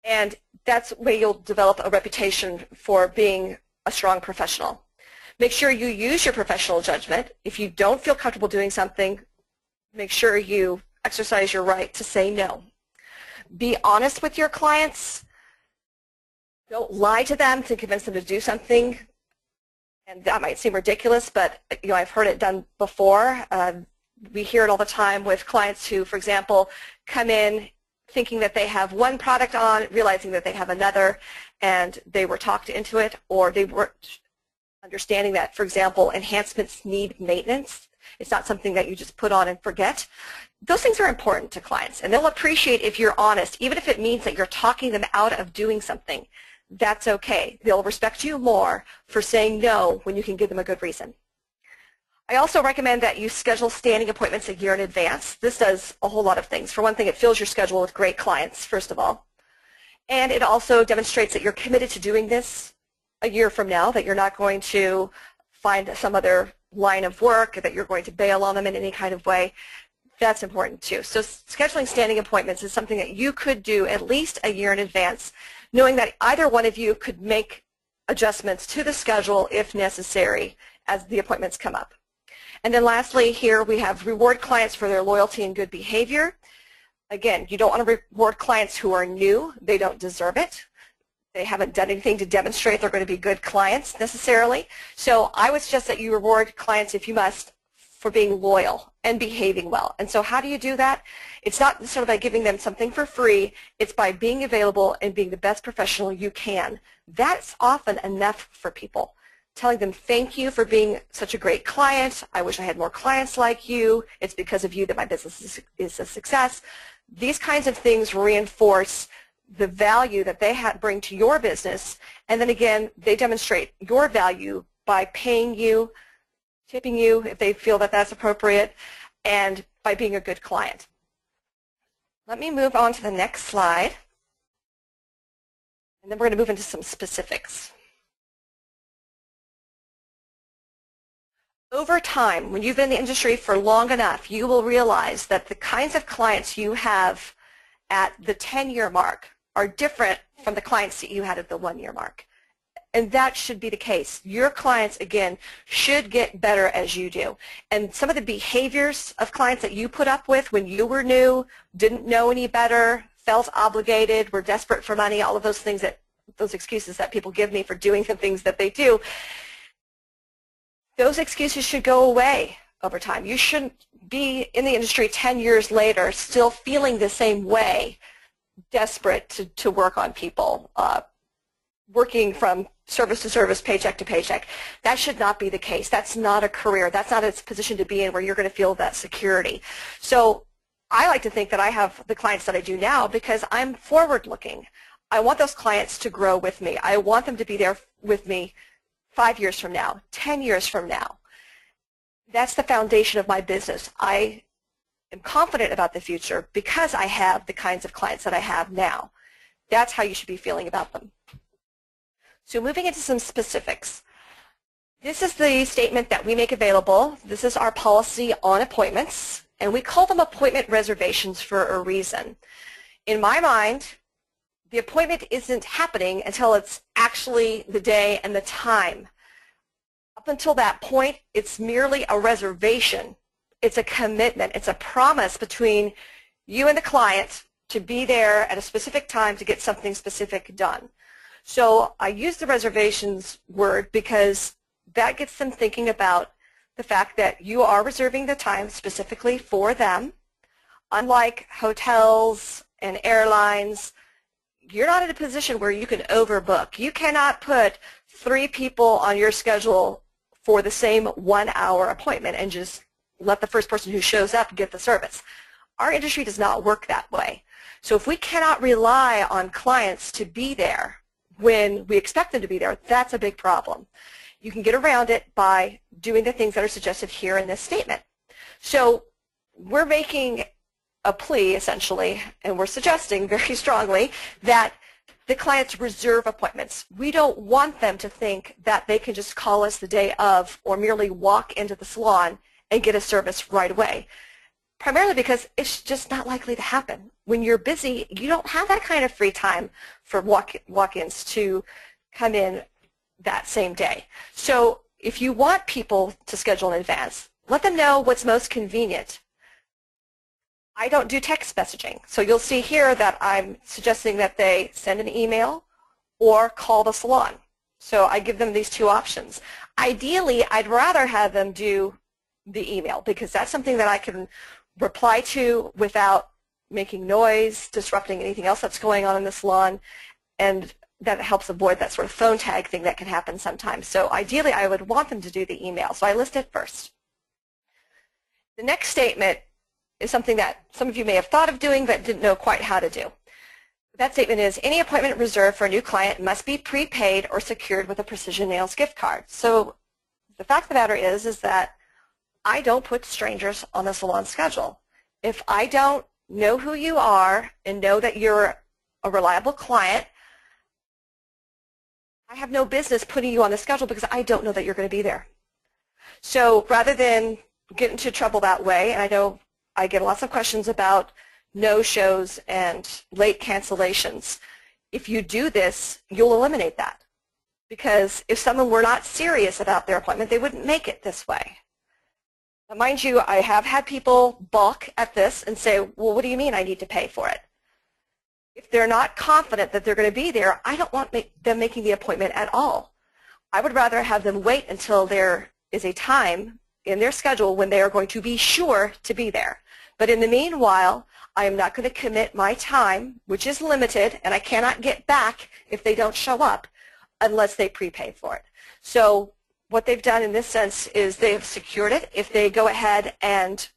And that's where you'll develop a reputation for being a strong professional. Make sure you use your professional judgment. If you don't feel comfortable doing something, make sure you exercise your right to say no. Be honest with your clients. Don't lie to them to convince them to do something. And that might seem ridiculous, but I've heard it done before. We hear it all the time with clients who, for example, come in thinking that they have one product on, realizing that they have another, and they were talked into it, or they weren't understanding that, for example, enhancements need maintenance. It's not something that you just put on and forget. those things are important to clients, and they'll appreciate if you're honest, even if it means that you're talking them out of doing something. That's okay. They'll respect you more for saying no when you can give them a good reason. I also recommend that you schedule standing appointments a year in advance. This does a whole lot of things. For one thing, it fills your schedule with great clients, first of all. And it also demonstrates that you're committed to doing this a year from now, that you're not going to find some other line of work, that you're going to bail on them in any kind of way. That's important too. So scheduling standing appointments is something that you could do at least a year in advance, knowing that either one of you could make adjustments to the schedule if necessary as the appointments come up. And then lastly, here we have reward clients for their loyalty and good behavior. Again, you don't want to reward clients who are new. They don't deserve it. They haven't done anything to demonstrate they're going to be good clients necessarily. So I would suggest that you reward clients, if you must, for being loyal and behaving well. And so how do you do that? It's not necessarily by giving them something for free. It's by being available and being the best professional you can. That's often enough for people. Telling them, thank you for being such a great client. I wish I had more clients like you. It's because of you that my business is a success. These kinds of things reinforce the value that they bring to your business. And then again, they demonstrate your value by paying you, tipping you if they feel that that's appropriate, and by being a good client. Let me move on to the next slide. And then we're going to move into some specifics. Over time, when you've been in the industry for long enough, you will realize that the kinds of clients you have at the 10-year mark are different from the clients that you had at the 1-year mark. And that should be the case. Your clients, again, should get better as you do. And some of the behaviors of clients that you put up with when you were new, didn't know any better, felt obligated, were desperate for money, all of those things, those excuses that people give me for doing the things that they do, those excuses should go away over time. You shouldn't be in the industry 10 years later still feeling the same way, desperate to work on people, working from service to service, paycheck to paycheck. That should not be the case. That's not a career. That's not a position to be in where you're going to feel that security. So I like to think that I have the clients that I do now because I'm forward-looking. I want those clients to grow with me. I want them to be there with me 5 years from now, 10 years from now. That's the foundation of my business. I am confident about the future because I have the kinds of clients that I have now. That's how you should be feeling about them. So moving into some specifics. This is the statement that we make available. This is our policy on appointments, and we call them appointment reservations for a reason. In my mind, the appointment isn't happening until it's actually the day and the time. Up until that point, it's merely a reservation. It's a commitment. It's a promise between you and the client to be there at a specific time to get something specific done. So I use the reservations word because that gets them thinking about the fact that you are reserving the time specifically for them. Unlike hotels and airlines, you're not in a position where you can overbook. You cannot put 3 people on your schedule for the same 1-hour appointment and just let the first person who shows up get the service. Our industry does not work that way. So if we cannot rely on clients to be there when we expect them to be there, that's a big problem. You can get around it by doing the things that are suggested here in this statement. So we're making a plea, essentially, and we're suggesting very strongly that the clients reserve appointments. We don't want them to think that they can just call us the day of or merely walk into the salon and get a service right away, primarily because it's just not likely to happen. When you're busy, you don't have that kind of free time for walk-ins to come in that same day. So if you want people to schedule in advance, let them know what's most convenient. I don't do text messaging, so you'll see here that I'm suggesting that they send an email or call the salon. So I give them these 2 options. Ideally, I'd rather have them do the email because that's something that I can reply to without making noise, disrupting anything else that's going on in the salon, and that helps avoid that sort of phone tag thing that can happen sometimes. So ideally, I would want them to do the email, so I list it first. The next statement is something that some of you may have thought of doing but didn't know quite how to do. That statement is, any appointment reserved for a new client must be prepaid or secured with a Precision Nails gift card. So the fact of the matter is that I don't put strangers on the salon schedule. If I don't know who you are and know that you're a reliable client, I have no business putting you on the schedule because I don't know that you're going to be there. So rather than get into trouble that way, and I know I get lots of questions about no-shows and late cancellations, if you do this, you'll eliminate that. Because if someone were not serious about their appointment, they wouldn't make it this way. Now, mind you, I have had people balk at this and say, well, what do you mean I need to pay for it? If they're not confident that they're going to be there, I don't want them making the appointment at all. I would rather have them wait until there is a time in their schedule when they are going to be sure to be there. But in the meanwhile, I am not going to commit my time, which is limited, and I cannot get back if they don't show up unless they prepay for it. So what they've done in this sense is they've secured it. If they go ahead and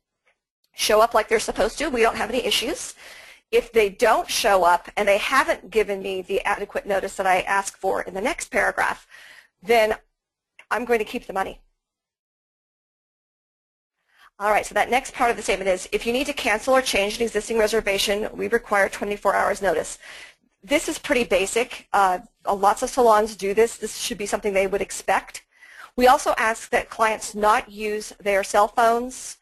show up like they're supposed to, we don't have any issues. If they don't show up and they haven't given me the adequate notice that I asked for in the next paragraph, then I'm going to keep the money. All right, so that next part of the statement is, if you need to cancel or change an existing reservation, we require 24 hours notice. This is pretty basic. Lots of salons do this. This should be something they would expect. We also ask that clients not use their cell phones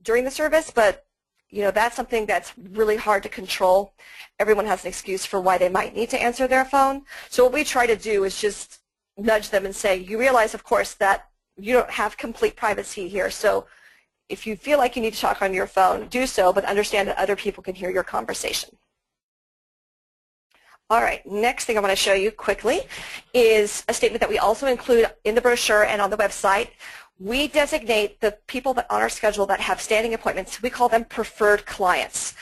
during the service, but that's something that's really hard to control. Everyone has an excuse for why they might need to answer their phone. So what we try to do is just nudge them and say, you realize, of course, that you don't have complete privacy here. So if you feel like you need to talk on your phone, do so, but understand that other people can hear your conversation. All right, next thing I want to show you quickly is a statement that we also include in the brochure and on the website. We designate the people that on our schedule that have standing appointments, we call them preferred clients.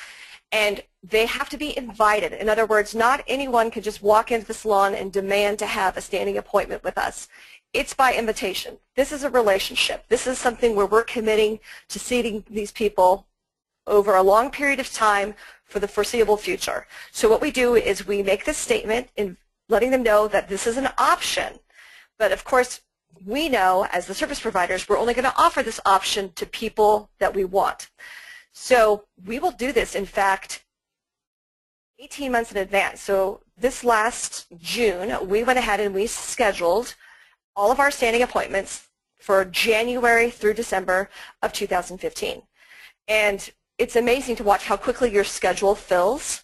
And they have to be invited. In other words, not anyone can just walk into the salon and demand to have a standing appointment with us. It's by invitation. This is a relationship. This is something where we're committing to seeing these people over a long period of time for the foreseeable future. So what we do is we make this statement in letting them know that this is an option. But of course, we know as the service providers, we're only going to offer this option to people that we want. So we will do this, in fact, 18 months in advance. So this last June, we went ahead and we scheduled all of our standing appointments for January through December of 2015. And it's amazing to watch how quickly your schedule fills,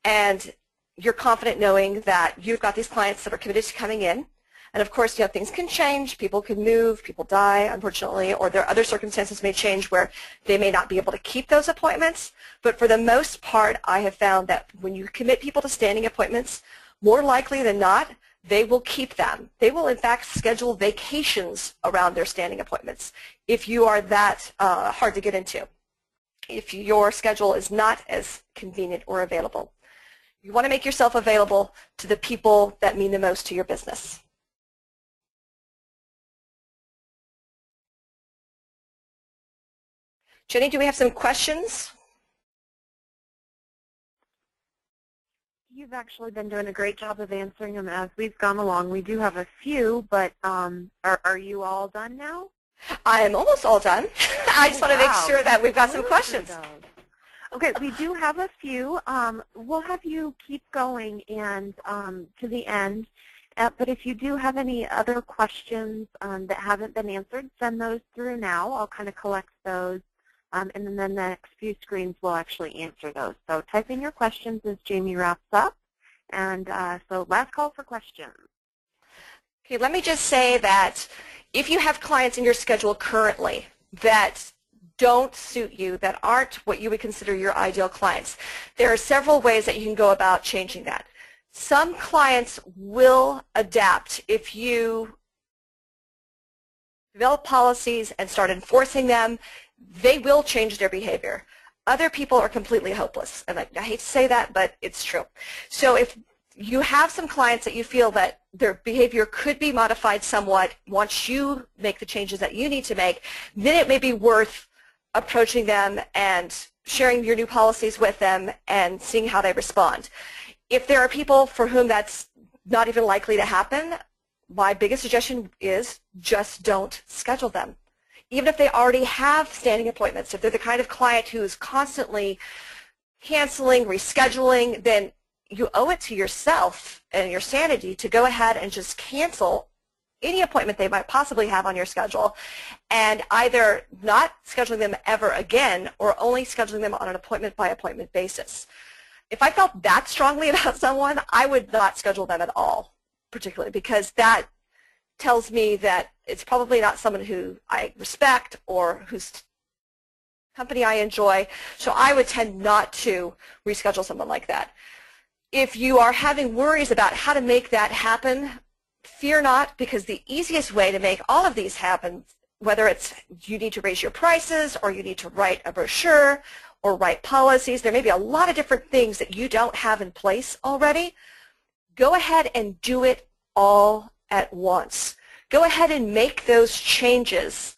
and you're confident knowing that you've got these clients that are committed to coming in. And of course, things can change, people can move, people die, unfortunately, or there are other circumstances may change where they may not be able to keep those appointments. But for the most part, I have found that when you commit people to standing appointments, more likely than not, they will keep them. They will, in fact, schedule vacations around their standing appointments if you are that hard to get into, if your schedule is not as convenient or available. You want to make yourself available to the people that mean the most to your business. Jenny, do we have some questions? You've actually been doing a great job of answering them as we've gone along. We do have a few, but are you all done now? I am almost all done. I just want to make sure that we've got some questions. Okay, we do have a few. We'll have you keep going and to the end. But if you do have any other questions that haven't been answered, send those through now. I'll kind of collect those. And then the next few screens will actually answer those. So type in your questions as Jamie wraps up. And so last call for questions. Okay, let me just say that if you have clients in your schedule currently that don't suit you, that aren't what you would consider your ideal clients, there are several ways that you can go about changing that. Some clients will adapt if you develop policies and start enforcing them. They will change their behavior. Other people are completely hopeless, and I hate to say that, but it's true. So if you have some clients that you feel that their behavior could be modified somewhat once you make the changes that you need to make, then it may be worth approaching them and sharing your new policies with them and seeing how they respond. If there are people for whom that's not even likely to happen, my biggest suggestion is just don't schedule them. Even if they already have standing appointments, if they're the kind of client who is constantly canceling, rescheduling, then you owe it to yourself and your sanity to go ahead and just cancel any appointment they might possibly have on your schedule, and either not scheduling them ever again or only scheduling them on an appointment-by-appointment basis. If I felt that strongly about someone, I would not schedule them at all, particularly because that tells me that it's probably not someone who I respect or whose company I enjoy, so I would tend not to reschedule someone like that. If you are having worries about how to make that happen, fear not, because the easiest way to make all of these happen, whether it's you need to raise your prices or you need to write a brochure or write policies, there may be a lot of different things that you don't have in place already. Go ahead and do it all at once. Go ahead and make those changes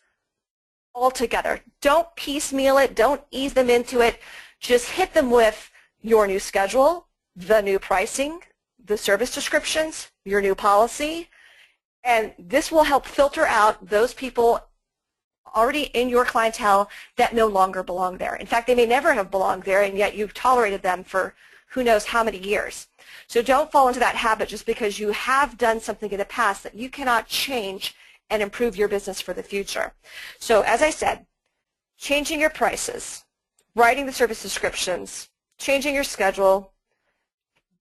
all together. Don't piecemeal it. Don't ease them into it. Just hit them with your new schedule, the new pricing, the service descriptions, your new policy, and this will help filter out those people already in your clientele that no longer belong there. In fact, they may never have belonged there, and yet you've tolerated them for who knows how many years. So don't fall into that habit just because you have done something in the past that you cannot change and improve your business for the future. So as I said, changing your prices, writing the service descriptions, changing your schedule,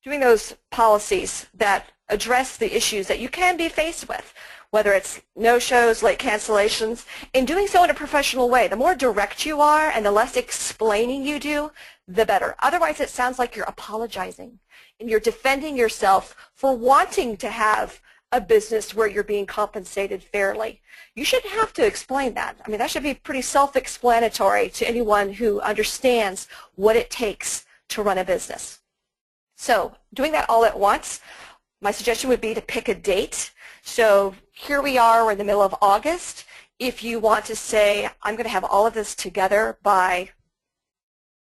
doing those policies that address the issues that you can be faced with, whether it's no-shows, late cancellations, and doing so in a professional way. The more direct you are and the less explaining you do, the better. Otherwise, it sounds like you're apologizing and you're defending yourself for wanting to have a business where you're being compensated fairly. You shouldn't have to explain that. I mean, that should be pretty self-explanatory to anyone who understands what it takes to run a business. So doing that all at once, my suggestion would be to pick a date. So here we are, we're in the middle of August. If you want to say, I'm going to have all of this together by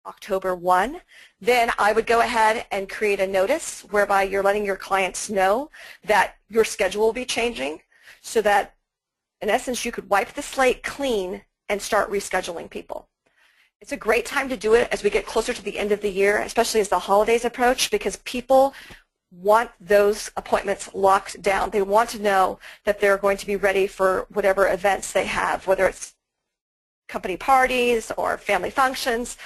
October 1, then I would go ahead and create a notice whereby you're letting your clients know that your schedule will be changing so that, in essence, you could wipe the slate clean and start rescheduling people. It's a great time to do it as we get closer to the end of the year, especially as the holidays approach, because people want those appointments locked down. They want to know that they're going to be ready for whatever events they have, whether it's company parties or family functions.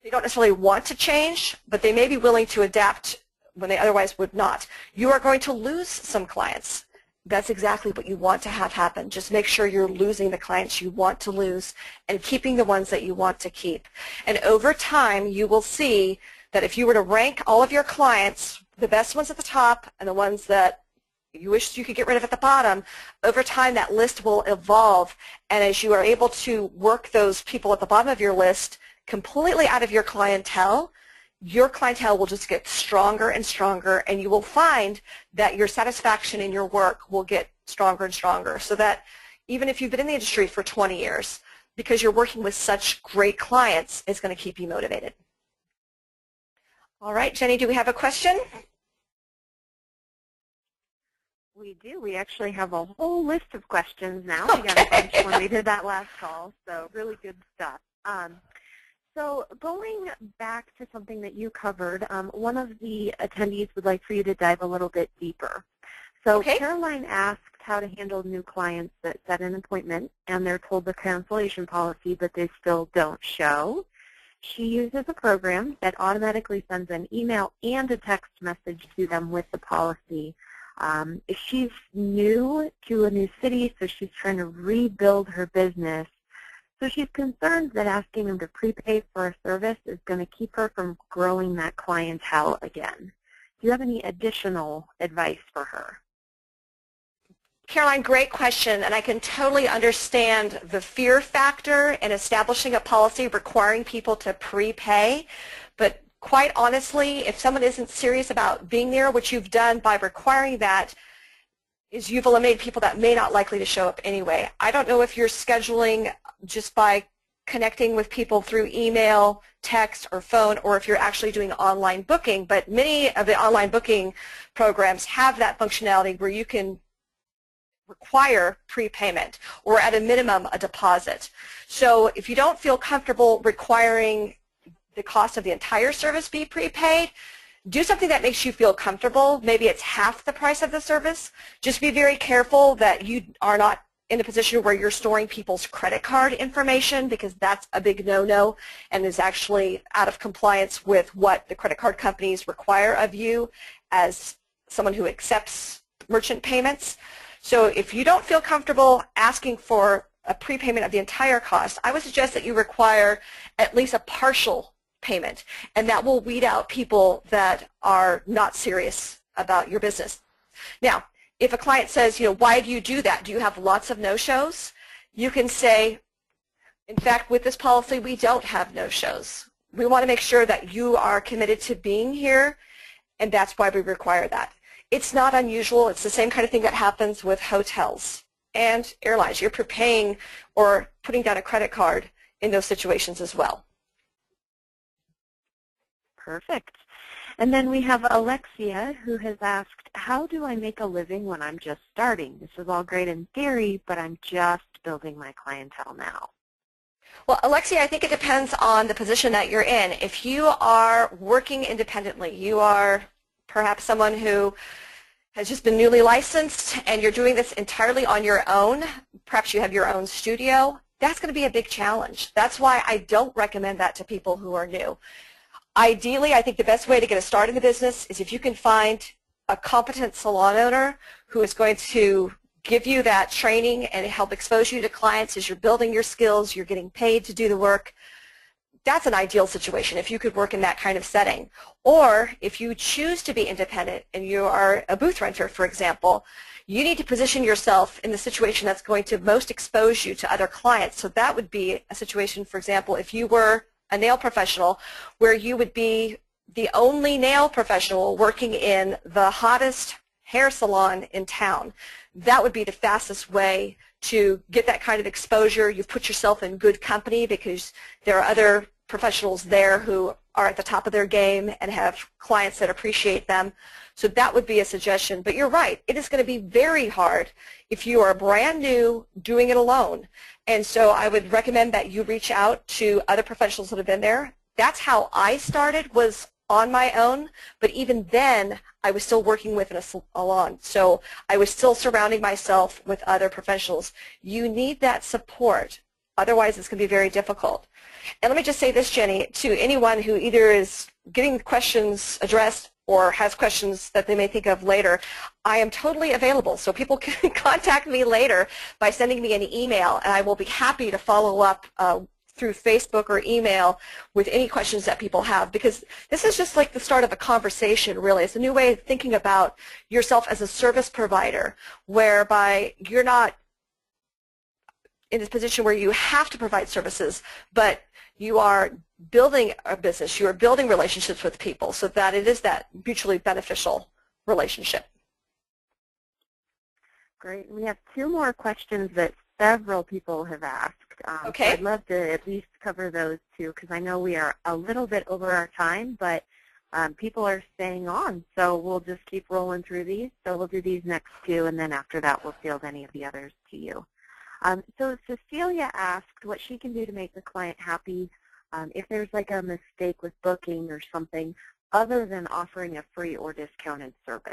They don't necessarily want to change, but they may be willing to adapt when they otherwise would not. You are going to lose some clients. That's exactly what you want to have happen. Just make sure you're losing the clients you want to lose and keeping the ones that you want to keep. And over time, you will see that if you were to rank all of your clients, the best ones at the top and the ones that you wish you could get rid of at the bottom, over time that list will evolve. And as you are able to work those people at the bottom of your list completely out of your clientele will just get stronger and stronger, and you will find that your satisfaction in your work will get stronger and stronger, so that even if you've been in the industry for 20 years, because you're working with such great clients, it's going to keep you motivated. All right, Jenny, do we have a question? We do. We actually have a whole list of questions now. Okay. We got a bunch when we did that last call, so really good stuff. So going back to something that you covered, one of the attendees would like for you to dive a little bit deeper. So Okay. Caroline asked how to handle new clients that set an appointment and they're told the cancellation policy, but they still don't show. She uses a program that automatically sends an email and a text message to them with the policy. She's new to a new city, so she's trying to rebuild her business. So she's concerned that asking them to prepay for a service is going to keep her from growing that clientele again. Do you have any additional advice for her? Caroline, great question, and I can totally understand the fear factor in establishing a policy requiring people to prepay, but quite honestly, if someone isn't serious about being there, what you've done by requiring that is you've eliminated people that may not likely to show up anyway. I don't know if you're scheduling just by connecting with people through email, text, or phone, or if you're actually doing online booking. But many of the online booking programs have that functionality where you can require prepayment or at a minimum a deposit. So if you don't feel comfortable requiring the cost of the entire service be prepaid, do something that makes you feel comfortable. Maybe it's half the price of the service. Just be very careful that you are not in a position where you're storing people's credit card information, because that's a big no-no and is actually out of compliance with what the credit card companies require of you as someone who accepts merchant payments. So if you don't feel comfortable asking for a prepayment of the entire cost, I would suggest that you require at least a partial payment, and that will weed out people that are not serious about your business. Now, if a client says, why do you do that? Do you have lots of no-shows? You can say, in fact, with this policy, we don't have no-shows. We want to make sure that you are committed to being here, and that's why we require that. It's not unusual. It's the same kind of thing that happens with hotels and airlines. You're prepaying or putting down a credit card in those situations as well. Perfect. And then we have Alexia, who has asked, how do I make a living when I'm just starting? This is all great in theory, but I'm just building my clientele now. Well, Alexia, I think it depends on the position that you're in. If you are working independently, you are perhaps someone who has just been newly licensed and you're doing this entirely on your own, perhaps you have your own studio, that's going to be a big challenge. That's why I don't recommend that to people who are new. Ideally, I think the best way to get a start in the business is if you can find a competent salon owner who is going to give you that training and help expose you to clients as you're building your skills, you're getting paid to do the work. That's an ideal situation if you could work in that kind of setting. Or if you choose to be independent and you are a booth renter, for example, you need to position yourself in the situation that's going to most expose you to other clients. So that would be a situation, for example, if you were a nail professional, where you would be the only nail professional working in the hottest hair salon in town. That would be the fastest way to get that kind of exposure. You've put yourself in good company because there are other professionals there who are at the top of their game and have clients that appreciate them. So that would be a suggestion. But you're right, it is going to be very hard if you are brand new doing it alone. And so I would recommend that you reach out to other professionals that have been there. That's how I started, was on my own, but even then I was still working with a salon. So I was still surrounding myself with other professionals. You need that support. Otherwise, it's going to be very difficult. And let me just say this, Jenny, to anyone who either is getting questions addressed or has questions that they may think of later, I am totally available. So people can contact me later by sending me an email, and I will be happy to follow up through Facebook or email with any questions that people have, because this is just like the start of a conversation, really. It's a new way of thinking about yourself as a service provider, whereby you're not in a position where you have to provide services, but you are building a business, you are building relationships with people so that it is that mutually beneficial relationship. Great. We have two more questions that several people have asked. Okay. So I'd love to at least cover those two, because I know we are a little bit over our time, but people are staying on, so we'll just keep rolling through these. So we'll do these next two, and then after that we'll field any of the others to you. So Cecilia asked what she can do to make the client happy if there's like a mistake with booking or something other than offering a free or discounted service.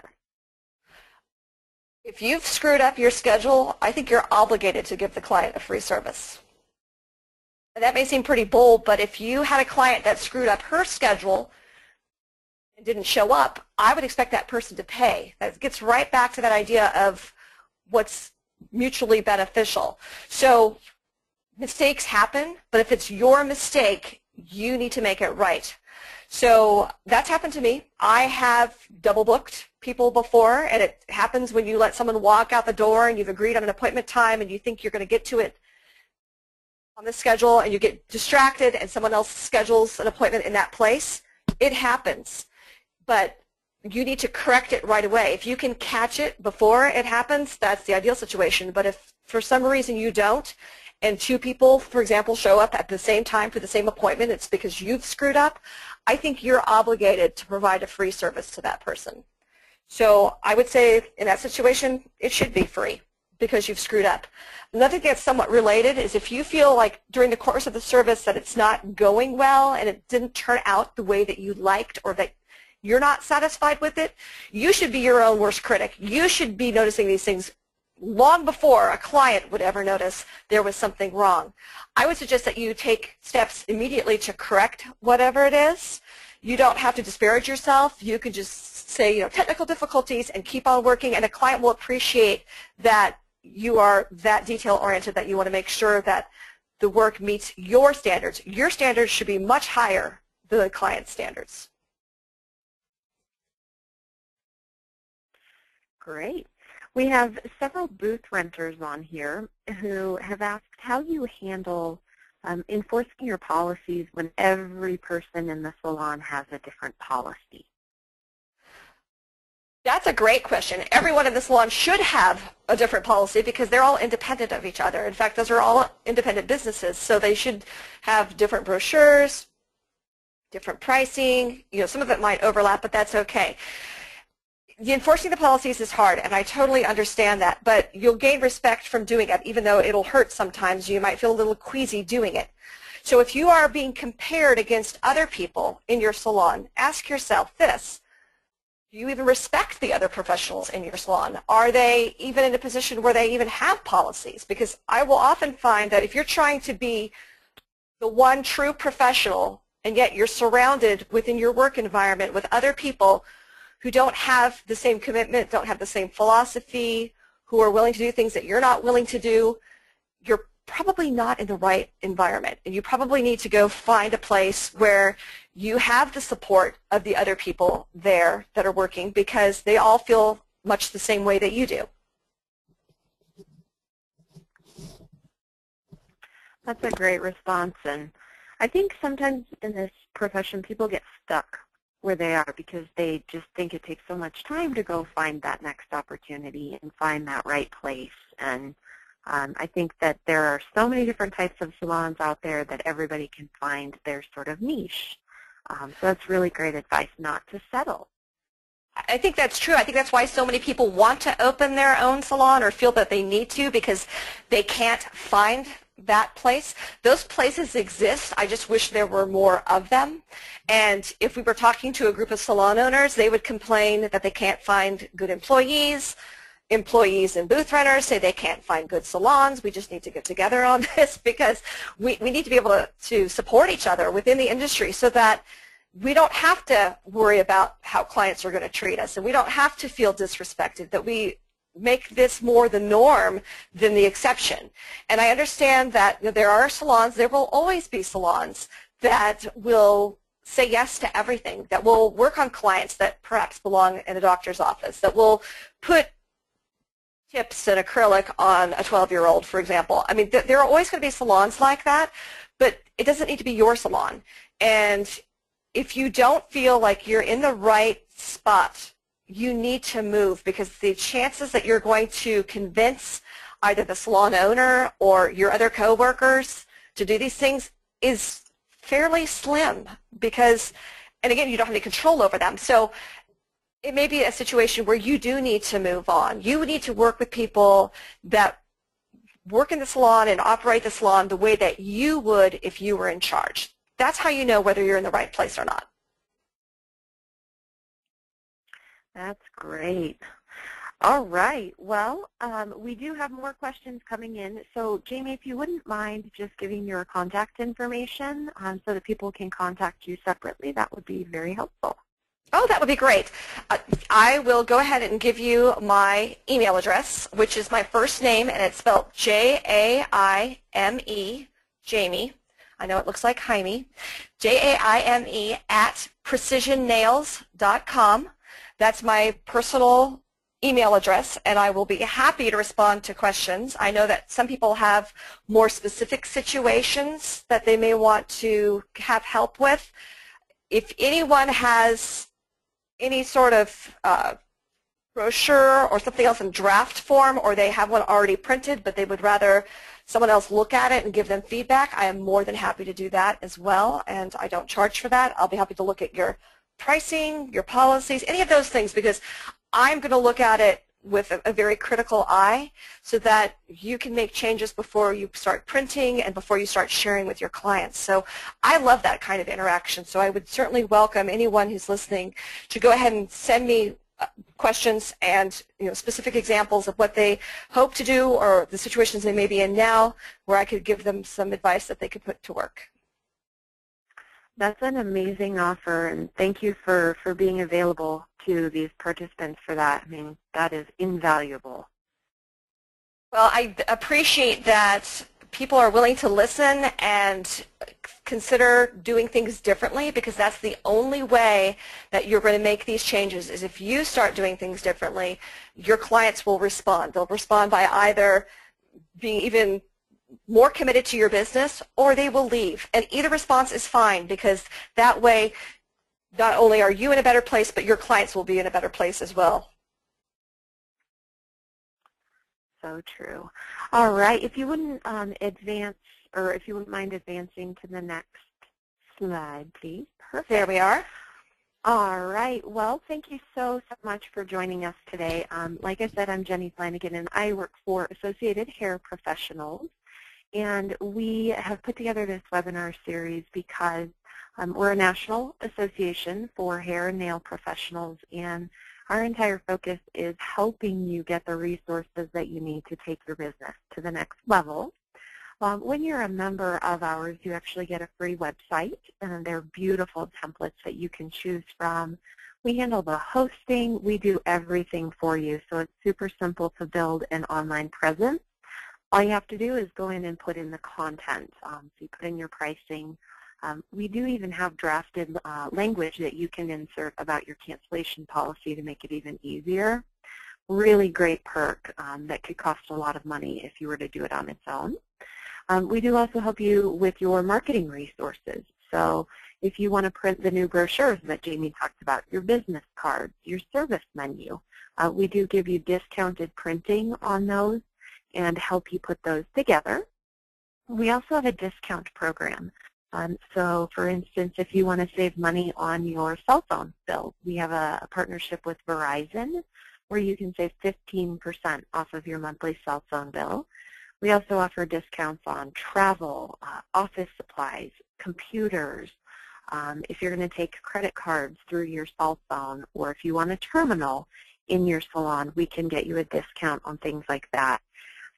If you've screwed up your schedule, I think you're obligated to give the client a free service. And that may seem pretty bold, but if you had a client that screwed up her schedule and didn't show up, I would expect that person to pay. That gets right back to that idea of what's mutually beneficial. So mistakes happen, but if it's your mistake, you need to make it right. So that's happened to me. I have double booked people before, and it happens when you let someone walk out the door and you've agreed on an appointment time and you think you're going to get to it on the schedule and you get distracted and someone else schedules an appointment in that place. It happens, but you need to correct it right away. If you can catch it before it happens, that's the ideal situation. But if for some reason you don't, and two people, for example, show up at the same time for the same appointment, it's because you've screwed up, I think you're obligated to provide a free service to that person. So I would say in that situation, it should be free because you've screwed up. Another thing that's somewhat related is if you feel like during the course of the service that it's not going well and it didn't turn out the way that you liked or that you're not satisfied with it, you should be your own worst critic. You should be noticing these things long before a client would ever notice there was something wrong. I would suggest that you take steps immediately to correct whatever it is. You don't have to disparage yourself. You can just say, technical difficulties and keep on working, and a client will appreciate that you are that detail-oriented, that you want to make sure that the work meets your standards. Your standards should be much higher than the client's standards. Great. We have several booth renters on here who have asked how you handle enforcing your policies when every person in the salon has a different policy. That's a great question. Everyone in the salon should have a different policy because they're all independent of each other. In fact, those are all independent businesses, so they should have different brochures, different pricing. Some of it might overlap, but that's okay. Enforcing the policies is hard, and I totally understand that, but you'll gain respect from doing it, even though it'll hurt sometimes. You might feel a little queasy doing it. So if you are being compared against other people in your salon, ask yourself this: do you even respect the other professionals in your salon? Are they even in a position where they even have policies? Because I will often find that if you're trying to be the one true professional, and yet you're surrounded within your work environment with other people who don't have the same commitment, don't have the same philosophy, who are willing to do things that you're not willing to do, you're probably not in the right environment. And you probably need to go find a place where you have the support of the other people there that are working, because they all feel much the same way that you do. That's a great response. And I think sometimes in this profession people get stuck where they are because they just think it takes so much time to go find that next opportunity and find that right place. And I think that there are so many different types of salons out there that everybody can find their sort of niche. So that's really great advice, not to settle. I think that's true. I think that's why so many people want to open their own salon or feel that they need to, because they can't find that place. Those places exist. I just wish there were more of them. And if we were talking to a group of salon owners, they would complain that they can't find good employees. Employees and booth renters say they can't find good salons. We just need to get together on this, because we need to be able to support each other within the industry so that we don't have to worry about how clients are going to treat us, and we don't have to feel disrespected, that we make this more the norm than the exception. And I understand that there are salons, there will always be salons that will say yes to everything, that will work on clients that perhaps belong in a doctor's office, that will put tips and acrylic on a 12-year-old, for example. I mean, there are always going to be salons like that, but it doesn't need to be your salon. And if you don't feel like you're in the right spot, you need to move, because the chances that you're going to convince either the salon owner or your other coworkers to do these things is fairly slim, because, and again, you don't have any control over them. So it may be a situation where you do need to move on. You need to work with people that work in the salon and operate the salon the way that you would if you were in charge. That's how you know whether you're in the right place or not. That's great. All right. Well, we do have more questions coming in. So, Jaime, if you wouldn't mind just giving your contact information so that people can contact you separately, that would be very helpful. Oh, that would be great. I will go ahead and give you my email address, which is my first name, and it's spelled J-A-I-M-E, Jamie. I know it looks like Jaime. J-A-I-M-E at precisionnails.com. That's my personal email address, and I will be happy to respond to questions. I know that some people have more specific situations that they may want to have help with. If anyone has any sort of brochure or something else in draft form, or they have one already printed but they would rather someone else look at it and give them feedback, I am more than happy to do that as well, and I don't charge for that. I'll be happy to look at your pricing, your policies, any of those things, because I'm going to look at it with a very critical eye so that you can make changes before you start printing and before you start sharing with your clients. So I love that kind of interaction. So I would certainly welcome anyone who's listening to go ahead and send me questions and specific examples of what they hope to do or the situations they may be in now where I could give them some advice that they could put to work. That's an amazing offer, and thank you for being available to these participants for that. I mean, that is invaluable. Well, I appreciate that people are willing to listen and consider doing things differently, because that's the only way that you're going to make these changes is if you start doing things differently, your clients will respond. They'll respond by either being even more committed to your business or they will leave. And either response is fine, because that way not only are you in a better place, but your clients will be in a better place as well. So true. All right. If you wouldn't advance, or if you wouldn't mind advancing to the next slide, please. Perfect. There we are. All right. Well, thank you so much for joining us today. Like I said, I'm Jenny Flanagan, and I work for Associated Hair Professionals. And we have put together this webinar series because we're a national association for hair and nail professionals, and our entire focus is helping you get the resources that you need to take your business to the next level. When you're a member of ours, you actually get a free website, and they're beautiful templates that you can choose from. We handle the hosting. We do everything for you, so it's super simple to build an online presence. All you have to do is go in and put in the content. So you put in your pricing. We do even have drafted language that you can insert about your cancellation policy to make it even easier. Really great perk that could cost a lot of money if you were to do it on its own. We do also help you with your marketing resources. So if you want to print the new brochures that Jamie talked about, your business cards, your service menu, we do give you discounted printing on those and help you put those together. We also have a discount program. So for instance, if you want to save money on your cell phone bill, we have a partnership with Verizon where you can save 15% off of your monthly cell phone bill. We also offer discounts on travel, office supplies, computers. If you're going to take credit cards through your cell phone, or if you want a terminal in your salon, we can get you a discount on things like that.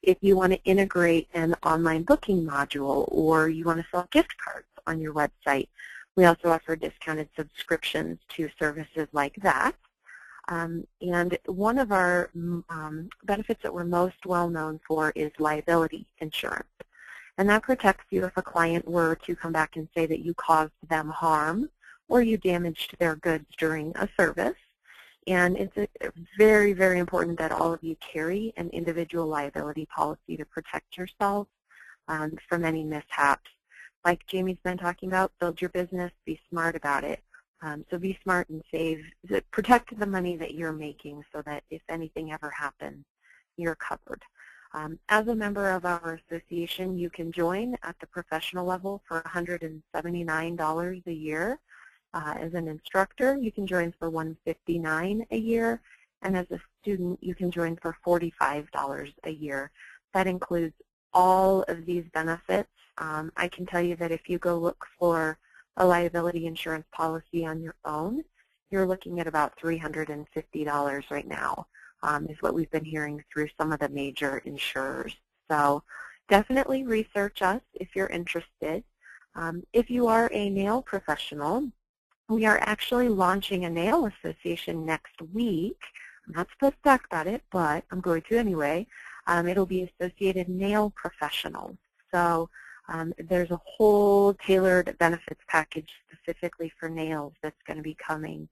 If you want to integrate an online booking module, or you want to sell gift cards on your website, we also offer discounted subscriptions to services like that. And one of our benefits that we're most well known for is liability insurance. And that protects you if a client were to come back and say that you caused them harm or you damaged their goods during a service. And it's very, very important that all of you carry an individual liability policy to protect yourself from any mishaps. Like Jamie's been talking about, build your business, be smart about it. So be smart and save, protect the money that you're making so that if anything ever happens, you're covered. As a member of our association, you can join at the professional level for $179 a year. As an instructor, you can join for $159 a year, and as a student, you can join for $45 a year. That includes all of these benefits. I can tell you that if you go look for a liability insurance policy on your own, you're looking at about $350 right now, is what we've been hearing through some of the major insurers. So definitely research us if you're interested. If you are a nail professional, we are actually launching a nail association next week. I'm not supposed to talk about it, but I'm going to anyway. It'll be Associated Nail Professionals. So there's a whole tailored benefits package specifically for nails that's going to be coming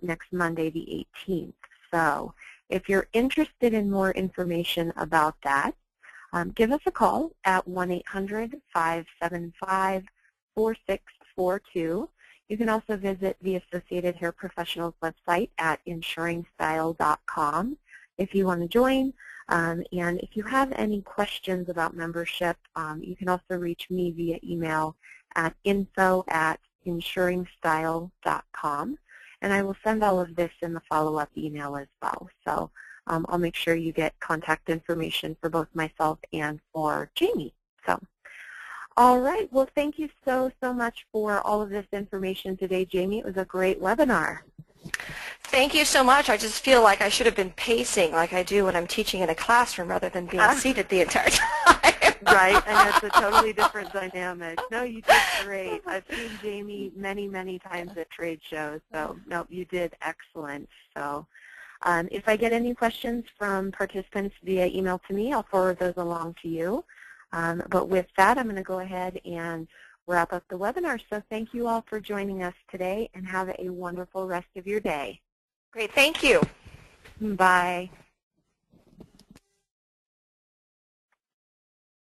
next Monday, the 18th. So if you're interested in more information about that, give us a call at 1-800-575-4642. You can also visit the Associated Hair Professionals website at insuringstyle.com if you want to join. And if you have any questions about membership, you can also reach me via email at info@insuringstyle.com. And I will send all of this in the follow-up email as well. So I'll make sure you get contact information for both myself and for Jamie. So, all right. Well, thank you so much for all of this information today, Jamie. It was a great webinar. Thank you so much. I just feel like I should have been pacing like I do when I'm teaching in a classroom rather than being seated the entire time. Right, and it's a totally different dynamic. No, you did great. I've seen Jamie many times at trade shows, so no, you did excellent. So if I get any questions from participants via email to me, I'll forward those along to you. But with that, I'm going to go ahead and wrap up the webinar. So thank you all for joining us today, and have a wonderful rest of your day. Great, thank you. Bye.